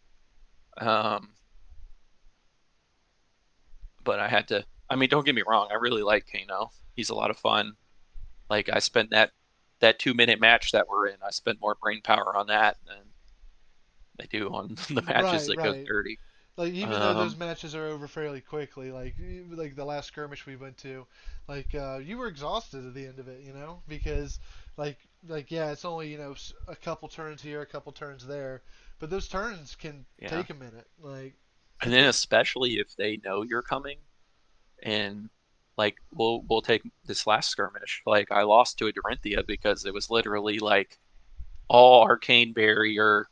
Speaker 1: Um, but I had to. I mean, don't get me wrong. I really like Kano. He's a lot of fun. Like I spent that 2 minute match that we're in. I spend more brain power on that than I do on the matches
Speaker 2: Right.
Speaker 1: that go
Speaker 2: Right.
Speaker 1: dirty.
Speaker 2: Like even though those
Speaker 1: Um,
Speaker 2: matches are over fairly quickly, like the last skirmish we went to, like you were exhausted at the end of it, because like yeah, it's only a couple turns here, a couple turns there, but those turns can
Speaker 1: yeah.
Speaker 2: take a minute. Like
Speaker 1: And then especially if they know you're coming and like we'll take this last skirmish. Like I lost to a Dorinthia because it was literally like all arcane barrier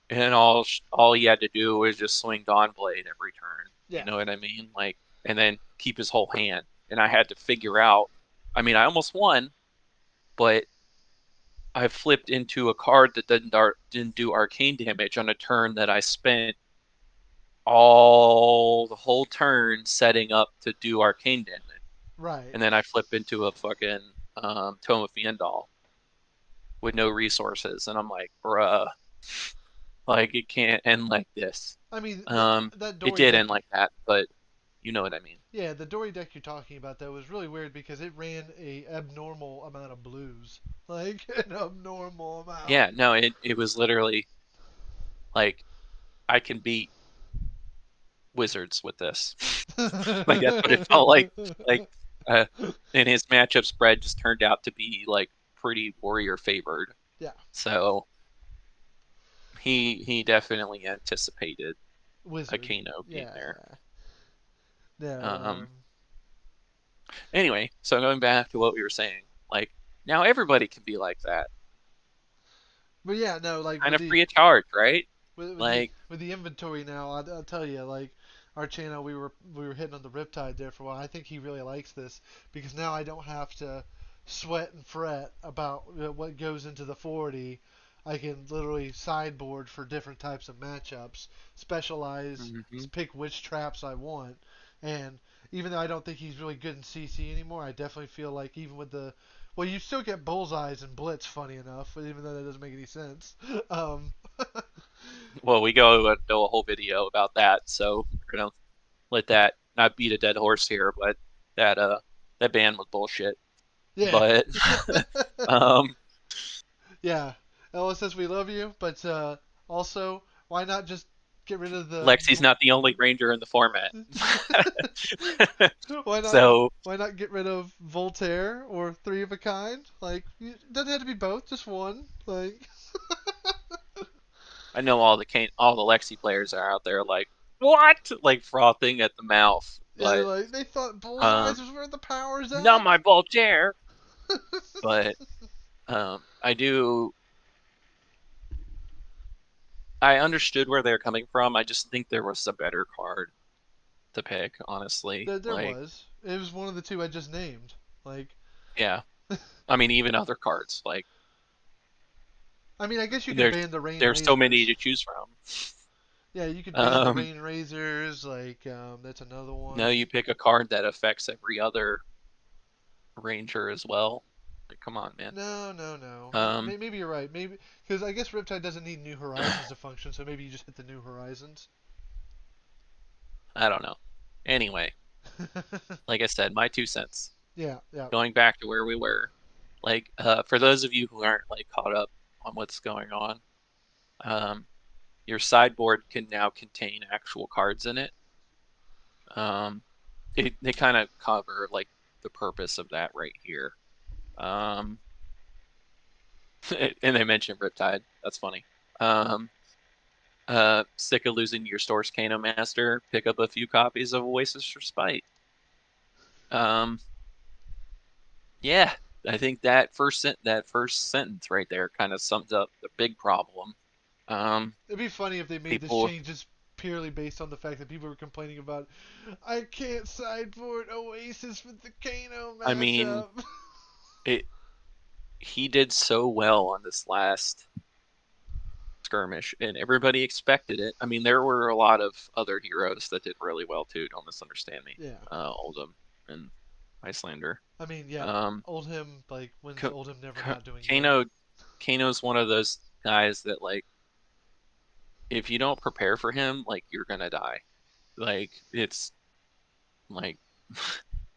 Speaker 1: and all he had to do was just swing Dawnblade every turn. You
Speaker 2: yeah,
Speaker 1: know what I mean? Like and then keep his whole hand. And I had to figure out. I mean, I almost won, but I flipped into a card that didn't do arcane damage on a turn that I spent all the whole turn setting up to do arcane damage.
Speaker 2: right.
Speaker 1: And then I flip into a fucking Tome of Fiendal with no resources, and I'm like, bruh, like it can't end like this.
Speaker 2: I mean that
Speaker 1: It
Speaker 2: Dory
Speaker 1: did
Speaker 2: deck.
Speaker 1: end like that, but you know what I mean.
Speaker 2: Yeah, the Dory deck you're talking about though was really weird because it ran a abnormal amount of blues, like an abnormal amount.
Speaker 1: Yeah, no, it was literally like I can beat wizards with this. Like that's what it felt like. Like, uh, and his matchup spread just turned out to be like pretty warrior favored.
Speaker 2: Yeah,
Speaker 1: So he definitely anticipated a
Speaker 2: wizard.
Speaker 1: Kano being
Speaker 2: Yeah,
Speaker 1: there.
Speaker 2: yeah. No.
Speaker 1: Anyway, so going back to what we were saying, like Now everybody can be like that.
Speaker 2: But yeah, no, like
Speaker 1: Kind of free of charge, right? Like,
Speaker 2: with the inventory now, I'll tell you, like our channel, we were hitting on the Riptide there for a while. I think he really likes this because now I don't have to sweat and fret about what goes into the 40. I can literally sideboard for different types of matchups, specialize,
Speaker 1: mhm.
Speaker 2: pick which traps I want, and even though I don't think he's really good in CC anymore, I definitely feel like even with the well, you still get bullseyes and blitz, funny enough, even though that doesn't make any sense. Um,
Speaker 1: Well, we go and do a whole video about that, so we're gonna let that not beat a dead horse here, but that that ban was bullshit.
Speaker 2: yeah,
Speaker 1: But um,
Speaker 2: yeah. Ella says we love you, but also, why not just get rid of the
Speaker 1: Lexi's not the only ranger in the format.
Speaker 2: why not
Speaker 1: So
Speaker 2: why not get rid of Voltaire or Three of a Kind? Like, it doesn't have to be both, just one. Like,
Speaker 1: I know all the Lexi players are out there like, what? Like frothing at the mouth.
Speaker 2: yeah, they're
Speaker 1: But
Speaker 2: like they thought bullseyes
Speaker 1: um,
Speaker 2: was where the power's
Speaker 1: not
Speaker 2: at.
Speaker 1: my Voltaire. But I do. I understood where they're coming from. I just think there was a better card to pick, honestly.
Speaker 2: There
Speaker 1: Like,
Speaker 2: was. It was one of the two I just named. Like,
Speaker 1: yeah. I mean, even other cards. Like,
Speaker 2: I mean, I guess you could
Speaker 1: there's
Speaker 2: ban the Rain
Speaker 1: there's so many
Speaker 2: Razors.
Speaker 1: to choose from.
Speaker 2: Yeah, you could ban the
Speaker 1: Um,
Speaker 2: Rain Razors. Like, that's another
Speaker 1: no,
Speaker 2: one.
Speaker 1: you pick a card that affects every other ranger as well. Like, come on, man.
Speaker 2: No, no, no.
Speaker 1: Um,
Speaker 2: Maybe you're right. Maybe because I guess Riptide doesn't need New Horizons to function, so maybe you just hit the New Horizons.
Speaker 1: I don't know. Anyway, like I said, my 2 cents.
Speaker 2: Yeah, yeah.
Speaker 1: Going back to where we were, like, for those of you who aren't like caught up on what's going on, um, your sideboard can now contain actual cards in it. Um, they kind of cover like the purpose of that right here. Um, and they mentioned Riptide. That's funny. Um, sick of losing your Source Kano Master. Pick up a few copies of Oasis for Spite. Um, yeah, I think that first sentence right there kind of sums up the big problem.
Speaker 2: It'd be funny if they made this
Speaker 1: People,
Speaker 2: change just purely based on the fact that people were complaining about, I can't sideboard Oasis with the Kano
Speaker 1: I mean,
Speaker 2: matchup.
Speaker 1: it he did so well on this last skirmish, and everybody expected it. I mean, there were a lot of other heroes that did really well too. Don't misunderstand me.
Speaker 2: Yeah.
Speaker 1: Oldhim and Icelander.
Speaker 2: I mean, yeah.
Speaker 1: Um,
Speaker 2: Oldhim, like, when's
Speaker 1: Ka-
Speaker 2: Oldhim never not doing good?
Speaker 1: Kano, Kano's one of those guys that like, if you don't prepare for him, like you're gonna die. Like it's like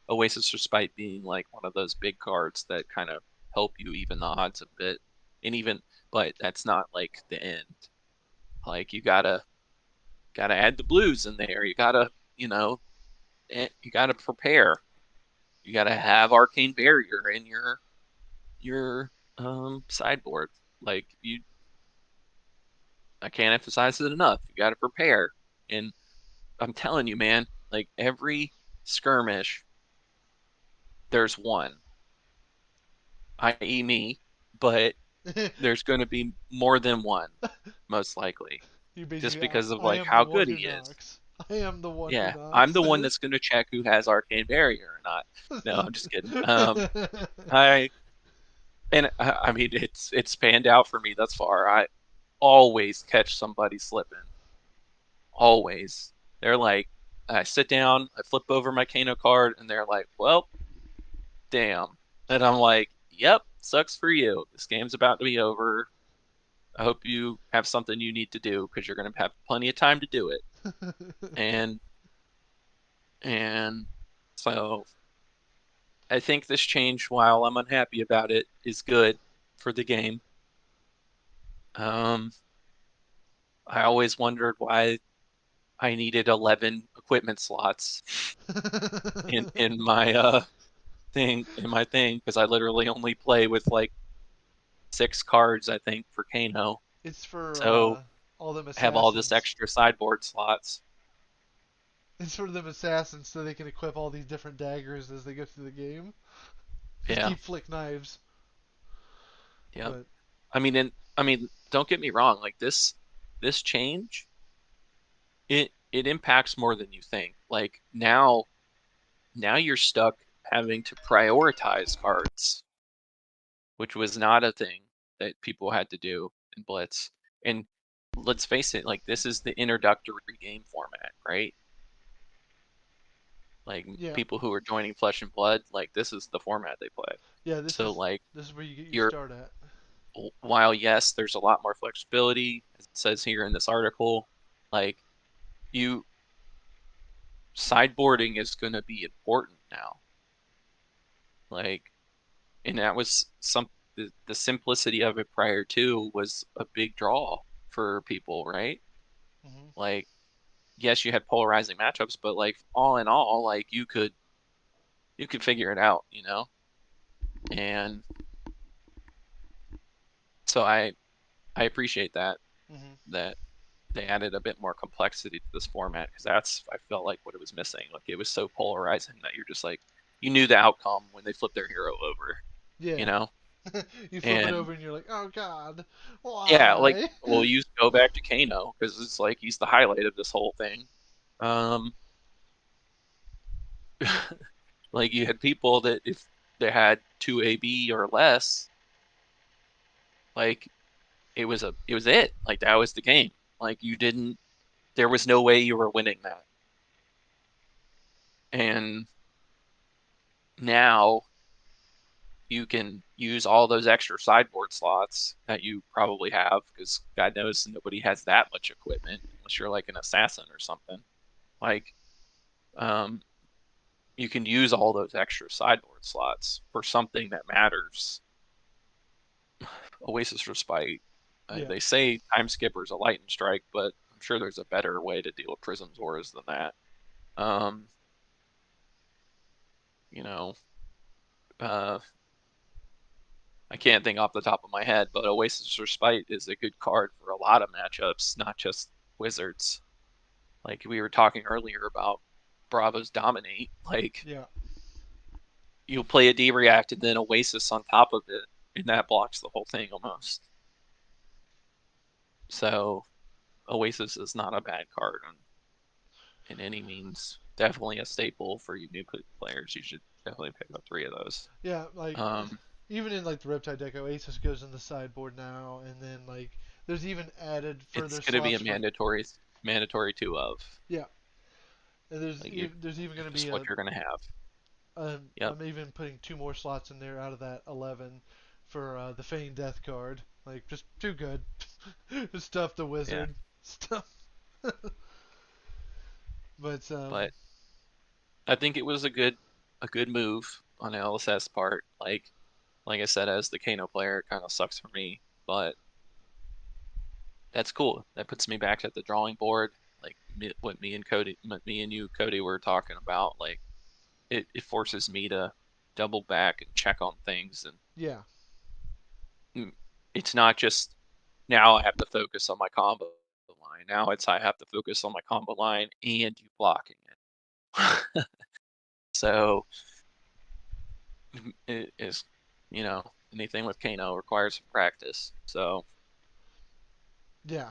Speaker 1: Oasis Respite being like one of those big cards that kind of help you even the odds a bit. And even, but that's not like the end. Like you gotta add the blues in there. You gotta, you gotta prepare. You gotta have Arcane Barrier in your sideboard. Like I can't emphasize it enough. You gotta prepare. And I'm telling you, man, like every skirmish, there's one, i.e. me, but there's going to be more than one, most likely,
Speaker 2: You
Speaker 1: just
Speaker 2: basically,
Speaker 1: because of
Speaker 2: I
Speaker 1: like
Speaker 2: am the
Speaker 1: how
Speaker 2: one
Speaker 1: good
Speaker 2: who
Speaker 1: he is.
Speaker 2: knocks. I am the one who
Speaker 1: Yeah, I'm
Speaker 2: knocks.
Speaker 1: the one that's going to check who has Arcane Barrier or not. No, I'm just kidding. I I mean it's panned out for me thus far. I always catch somebody slipping. Always. They're like, I sit down, I flip over my Kano card, and they're like, well, damn. And I'm like, yep, sucks for you. This game's about to be over. I hope you have something you need to do because you're going to have plenty of time to do it. And and so I think this change, while I'm unhappy about it, is good for the game. Um, I always wondered why I needed 11 equipment slots in my thing because I literally only play with like 6 cards I think for Kano.
Speaker 2: It's for
Speaker 1: So
Speaker 2: all them
Speaker 1: I have all this
Speaker 2: assassins.
Speaker 1: extra sideboard slots.
Speaker 2: It's for them assassins so they can equip all these different daggers as they go through the game. Just
Speaker 1: Yeah.
Speaker 2: keep flick knives.
Speaker 1: Yep.
Speaker 2: But
Speaker 1: I mean, don't get me wrong. Like this change, it impacts more than you think. Like now you're stuck having to prioritize cards, which was not a thing that people had to do in Blitz. And let's face it, like this is the introductory game format, right? Like
Speaker 2: yeah,
Speaker 1: people who are joining Flesh and Blood, like this is the format they play.
Speaker 2: yeah,
Speaker 1: So like
Speaker 2: this is where you get your
Speaker 1: you're
Speaker 2: start at.
Speaker 1: while yes, there's a lot more flexibility, as it says here in this article, like you sideboarding is going to be important now. Like, and that was the simplicity of it prior to was a big draw for people, right?
Speaker 2: Hmm.
Speaker 1: Like, yes, you had polarizing matchups, but like all in all, like you could figure it out, you know? And so I appreciate that
Speaker 2: Hmm.
Speaker 1: that they added a bit more complexity to this format because that's I felt like what it was missing. Like it was so polarizing that you're just like you knew the outcome when they flipped their hero over, you
Speaker 2: Yeah.
Speaker 1: know?
Speaker 2: You flip it
Speaker 1: And
Speaker 2: over and you're like, oh god,
Speaker 1: yeah, like
Speaker 2: why?
Speaker 1: well, you go back to Kano because it's like he's the highlight of this whole thing. Um, like you had people that if they had 2 AB or less, like it was it. Like that was the game. Like you didn't there was no way you were winning that. And now you can use all those extra sideboard slots that you probably have because God knows nobody has that much equipment unless you're like an assassin or something. Like, um, you can use all those extra sideboard slots for something that matters. Oasis Respite.
Speaker 2: Yeah.
Speaker 1: They say Time Skipper is a lightning strike, but I'm sure there's a better way to deal with Prism's auras than that. Um, you know, uh, I can't think off the top of my head, but Oasis Respite is a good card for a lot of matchups, not just Wizards. Like we were talking earlier about Bravo's Dominate. Like
Speaker 2: Yeah.
Speaker 1: you play a D-React and then Oasis on top of it, and that blocks the whole thing almost. So Oasis is not a bad card in any means. Definitely a staple for you new players. You should definitely pick up 3 of those.
Speaker 2: Yeah, like
Speaker 1: Um,
Speaker 2: even in like the Riptide deck, Oasis goes in the sideboard now, and then like there's even added
Speaker 1: it's
Speaker 2: further
Speaker 1: going to be a
Speaker 2: slots for
Speaker 1: mandatory 2 of.
Speaker 2: yeah, and
Speaker 1: Like you,
Speaker 2: there's even going to
Speaker 1: just
Speaker 2: be
Speaker 1: what you're going to have. Yep.
Speaker 2: I'm even putting 2 more slots in there out of that 11 for the Feign Death card. Like just too good. Stuff the
Speaker 1: Yeah.
Speaker 2: wizard stuff. But
Speaker 1: But I think it was a good move on LSS part. Like I said, as the Kano player, it kind of sucks for me, but that's cool. That puts me back at the drawing board. Like what me and you, Cody, were talking about. Like it forces me to double back and check on things, and
Speaker 2: yeah,
Speaker 1: it's not just now I have to focus on my combo line. Now it's I have to focus on my combo line and you blocking it. So it is, anything with Kano requires some practice. So
Speaker 2: yeah.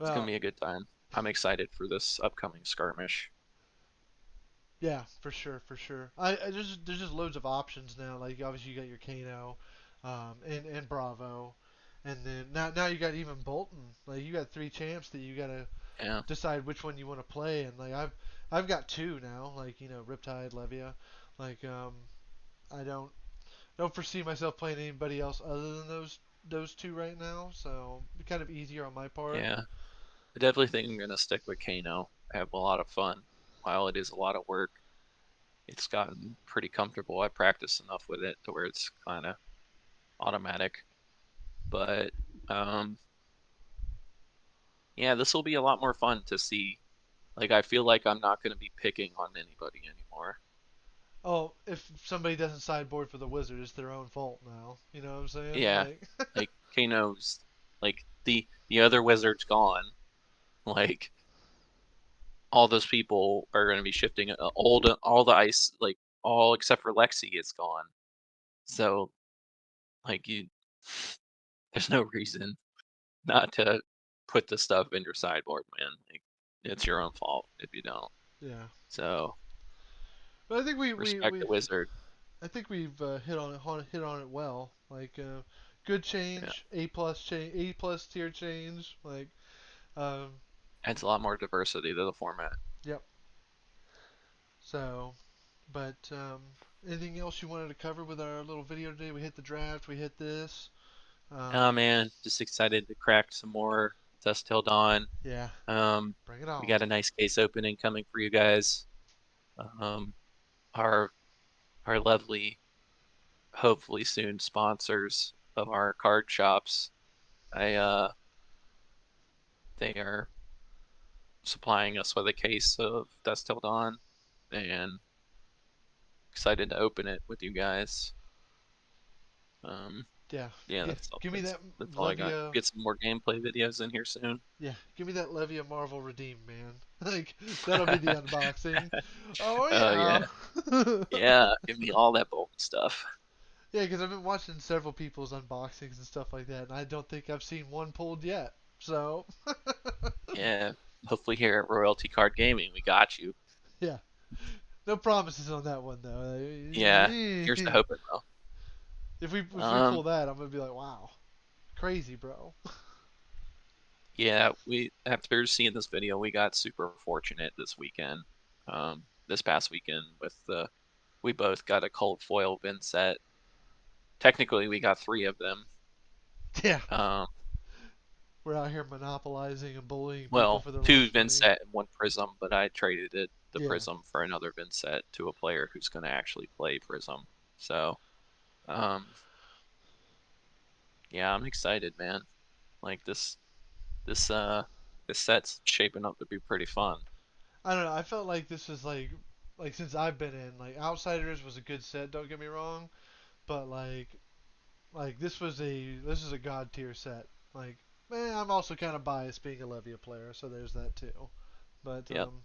Speaker 1: it's gonna
Speaker 2: Well,
Speaker 1: be a good time. I'm excited for this upcoming skirmish.
Speaker 2: yeah, for sure, for sure. There's just loads of options now. Like obviously you got your Kano, and Bravo, and then now you got even Bolton. Like you got 3 champs that you gotta
Speaker 1: Yeah,
Speaker 2: decide which one you want to play. And like I've got 2 now. Like Riptide, Levia. Like I don't foresee myself playing anybody else other than those 2 right now. So kind of easier on my part.
Speaker 1: yeah. I definitely think I'm gonna stick with Kano. I have a lot of fun. While it is a lot of work, it's gotten pretty comfortable. I practice enough with it to where it's kind of automatic. But um, yeah, this will be a lot more fun to see. Like I feel like I'm not gonna be picking on anybody anymore.
Speaker 2: Oh, if somebody doesn't sideboard for the wizard, it's their own fault now. You know what I'm saying?
Speaker 1: Yeah,
Speaker 2: Like,
Speaker 1: like Kano's like the other wizard's gone. Like all those people are going to be shifting. All the ice, like all except for Lexi, is gone. So like there's no reason not to put the stuff in your sideboard, man. Like, it's your own fault if you don't.
Speaker 2: Yeah.
Speaker 1: So
Speaker 2: But I think
Speaker 1: respect the wizard.
Speaker 2: I think we've hit on it well. Like good
Speaker 1: Yeah,
Speaker 2: change, A plus tier change. Like
Speaker 1: adds a lot more diversity to the format.
Speaker 2: yep. So, but anything else you wanted to cover with our little video today? We hit the draft. We hit this.
Speaker 1: Oh man, just excited to crack some more Dust Till Dawn.
Speaker 2: Yeah.
Speaker 1: Um,
Speaker 2: Bring it
Speaker 1: we
Speaker 2: on.
Speaker 1: got a nice case opening coming for you guys. Um, our lovely, hopefully soon sponsors of our card shops. They are supplying us with a case of Dust Till Dawn, and excited to open it with you guys. Um,
Speaker 2: Yeah.
Speaker 1: yeah, that's all.
Speaker 2: Give me that
Speaker 1: That's all I got.
Speaker 2: Levia.
Speaker 1: Get some more gameplay videos in here soon.
Speaker 2: Yeah. Give me that Levia Marvel Redeem, man. Like that'll be the unboxing. Oh
Speaker 1: Oh
Speaker 2: yeah.
Speaker 1: yeah, yeah. Give me all that Bolton stuff.
Speaker 2: Yeah, because I've been watching several people's unboxings and stuff like that, and I don't think I've seen one pulled yet. So,
Speaker 1: Yeah. Hopefully here at Royalty Card Gaming, we got you.
Speaker 2: yeah, no promises on that one though.
Speaker 1: Yeah. Here's to hoping though.
Speaker 2: If we pull
Speaker 1: Um,
Speaker 2: that, I'm gonna be like, wow, crazy, bro.
Speaker 1: yeah. After seeing this video, we got super fortunate this past weekend with we both got a cold foil bin set. Technically, we got 3 of them.
Speaker 2: Yeah,
Speaker 1: Um,
Speaker 2: we're out here monopolizing and bullying people
Speaker 1: well,
Speaker 2: for their
Speaker 1: 2
Speaker 2: lunch
Speaker 1: bin
Speaker 2: money.
Speaker 1: set and 1 prism, but I traded the
Speaker 2: Yeah,
Speaker 1: prism for another bin set to a player who's going to actually play prism. So, um, yeah, I'm excited, man. Like this this set's shaping up to be pretty fun.
Speaker 2: I don't know. I felt like this was like since I've been in, like Outsiders was a good set. Don't get me wrong, but like this is a god tier set. Like, man, I'm also kind of biased being a Levia player, so there's that too. But
Speaker 1: Yep.
Speaker 2: um,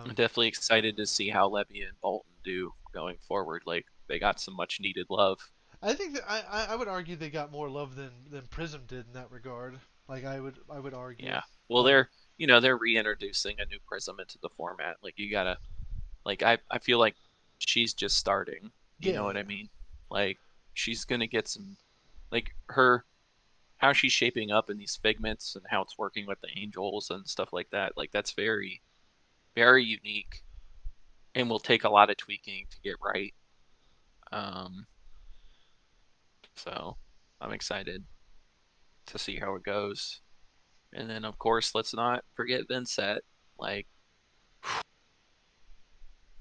Speaker 1: I'm definitely excited to see how Levy and Bolton do going forward. Like they got some much needed love.
Speaker 2: I think that I would argue they got more love than Prism did in that regard. Like I would argue.
Speaker 1: Yeah. Well,
Speaker 2: Um,
Speaker 1: they're reintroducing a new Prism into the format. Like you gotta like I feel like she's just starting. You
Speaker 2: yeah,
Speaker 1: know what I
Speaker 2: yeah,
Speaker 1: mean? Like she's gonna get some like her how she's shaping up in these figments and how it's working with the angels and stuff like that. Like that's very very unique and will take a lot of tweaking to get right. Um, so I'm excited to see how it goes. And then of course, let's not forget Vincent. Like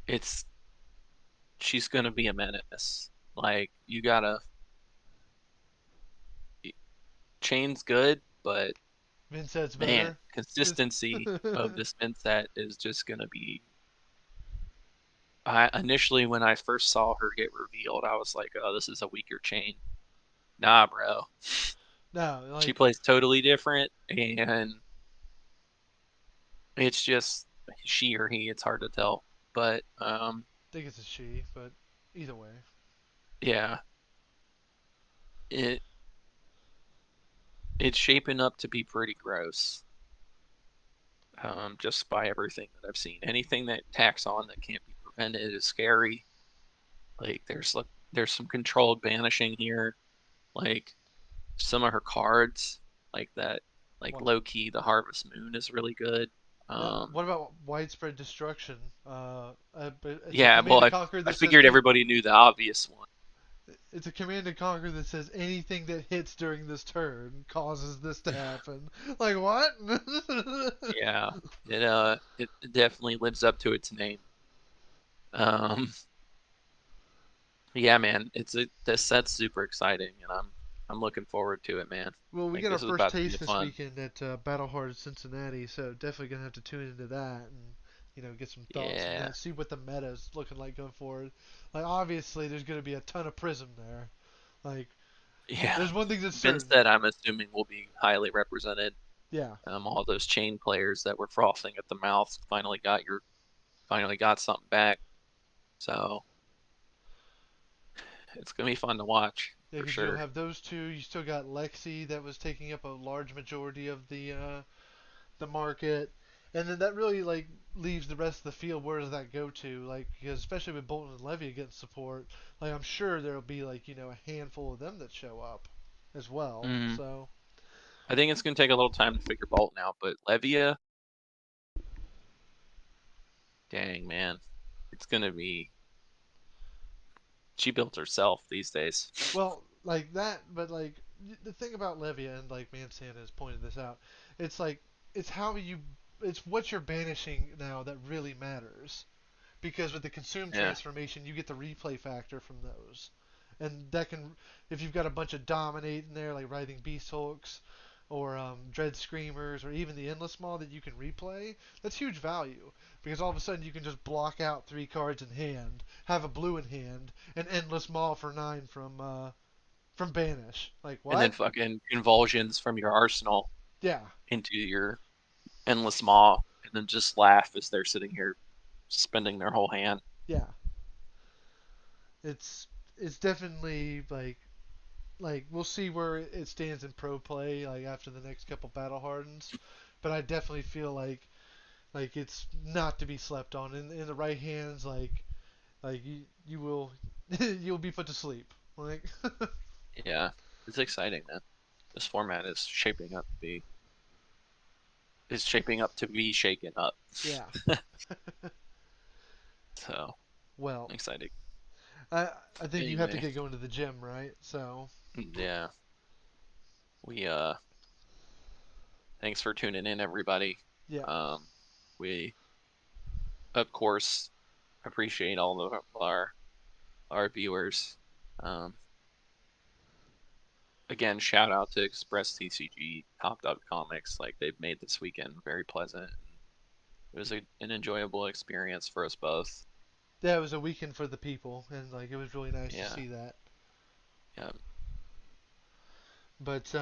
Speaker 1: it's she's gonna be a menace. Like you gotta Chane's good, but
Speaker 2: Vincent's
Speaker 1: man,
Speaker 2: better.
Speaker 1: consistency of this Vincent is just gonna be. I initially when I first saw her get revealed, I was like, "Oh, this is a weaker Chane." Nah, bro.
Speaker 2: No,
Speaker 1: She
Speaker 2: like
Speaker 1: plays totally different, and it's just she or he. It's hard to tell, but
Speaker 2: I think it's a she, but either way.
Speaker 1: yeah, it it's shaping up to be pretty gross. Just by everything that I've seen, anything that tacks on that can't be prevented is scary. Like there's some controlled banishing here. Like some of her cards, like that, like
Speaker 2: What?
Speaker 1: low key, the Harvest Moon is really good.
Speaker 2: Now,
Speaker 1: Um,
Speaker 2: what about widespread destruction? But it's a
Speaker 1: yeah,
Speaker 2: command
Speaker 1: well,
Speaker 2: and conquer
Speaker 1: I
Speaker 2: that says
Speaker 1: figured everybody knew the obvious one.
Speaker 2: it's a command and conquer that says anything that hits during this turn causes this to happen. Like what?
Speaker 1: Yeah, it definitely lives up to its name. Um, yeah, man, this set's super exciting, and I'm looking forward to it, man.
Speaker 2: Well, we
Speaker 1: Like
Speaker 2: get our
Speaker 1: this is
Speaker 2: first
Speaker 1: about to be
Speaker 2: taste this
Speaker 1: fun.
Speaker 2: weekend at Battlehard Cincinnati, so definitely gonna have to tune into that and get some thoughts from
Speaker 1: Yeah,
Speaker 2: that. See what the meta is looking like going forward. Like obviously, there's gonna be a ton of Prism there. Like
Speaker 1: yeah.
Speaker 2: there's one thing that's certain.
Speaker 1: Vinstead, I'm assuming will be highly represented.
Speaker 2: Yeah,
Speaker 1: All those chain players that were frothing at the mouth finally got something back. So It's gonna be fun to watch
Speaker 2: Yeah,
Speaker 1: for
Speaker 2: because you'll
Speaker 1: sure.
Speaker 2: have those two. You still got Lexi that was taking up a large majority of the market, and then that really like leaves the rest of the field. Where does that go to? Like, because especially with Bolton and Levia getting support, like I'm sure there'll be like a handful of them that show up as well.
Speaker 1: Mm.
Speaker 2: So
Speaker 1: I think it's gonna take a little time to figure Bolton out, but Levia, dang man, it's gonna be. She built herself these days.
Speaker 2: well, like that, but like the thing about Levia and like Mansana has pointed this out, it's like it's how you, it's what you're banishing now that really matters. Because with the consume
Speaker 1: Yeah,
Speaker 2: transformation, you get the replay factor from those, and that can, if you've got a bunch of dominate in there like Writhing Beast Hulks, or Dread Screamers, or even the Endless Maw that you can replay, that's huge value. Because all of a sudden you can just block out 3 cards in hand, have a blue in hand, and Endless Maw for 9 from banish. Like
Speaker 1: and then
Speaker 2: what?
Speaker 1: fucking convulsions from your arsenal
Speaker 2: Yeah,
Speaker 1: into your endless maw, and then just laugh as they're sitting here spending their whole hand.
Speaker 2: yeah. It's definitely like we'll see where it stands in pro play like after the next couple battle hardens, but I definitely feel like it's not to be slept on in the right hands. Like you will you'll be put to sleep. Like
Speaker 1: Yeah, it's exciting, man. This format is shaping up to be shaken up.
Speaker 2: yeah.
Speaker 1: So
Speaker 2: Well,
Speaker 1: exciting.
Speaker 2: I I think you have to
Speaker 1: Anyway,
Speaker 2: get going to the gym, right? So
Speaker 1: yeah, we thanks for tuning in, everybody.
Speaker 2: yeah.
Speaker 1: We of course appreciate all of our viewers. Um, again, shout out to Express TCG, Top Dog Comics. Like they've made this weekend very pleasant. It was an enjoyable experience for us both.
Speaker 2: Yeah, it was a weekend for the people, and like it was really nice to
Speaker 1: Yeah,
Speaker 2: see that.
Speaker 1: yeah,
Speaker 2: But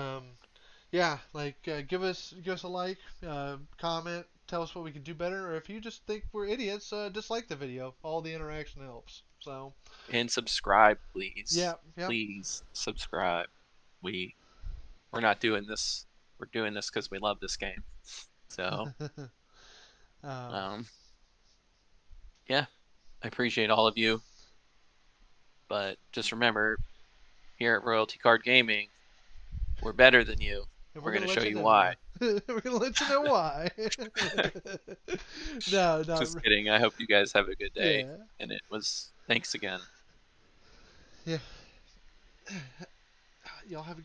Speaker 2: yeah, like give us a like, comment, tell us what we could do better, or if you just think we're idiots, dislike the video. All the interaction helps. So
Speaker 1: and subscribe,
Speaker 2: yeah,
Speaker 1: please.
Speaker 2: yep.
Speaker 1: Please subscribe. We we're not doing this. We're doing this because we love this game. So,
Speaker 2: um,
Speaker 1: um, yeah, I appreciate all of you. But just remember, here at Royalty Card Gaming, we're better than you.
Speaker 2: and we're
Speaker 1: We're going
Speaker 2: gonna
Speaker 1: to show
Speaker 2: let you
Speaker 1: you
Speaker 2: know.
Speaker 1: why.
Speaker 2: We're gonna let you know why. No, not
Speaker 1: Just kidding. I hope you guys have a good day.
Speaker 2: yeah,
Speaker 1: And it was thanks again.
Speaker 2: yeah. Y'all have a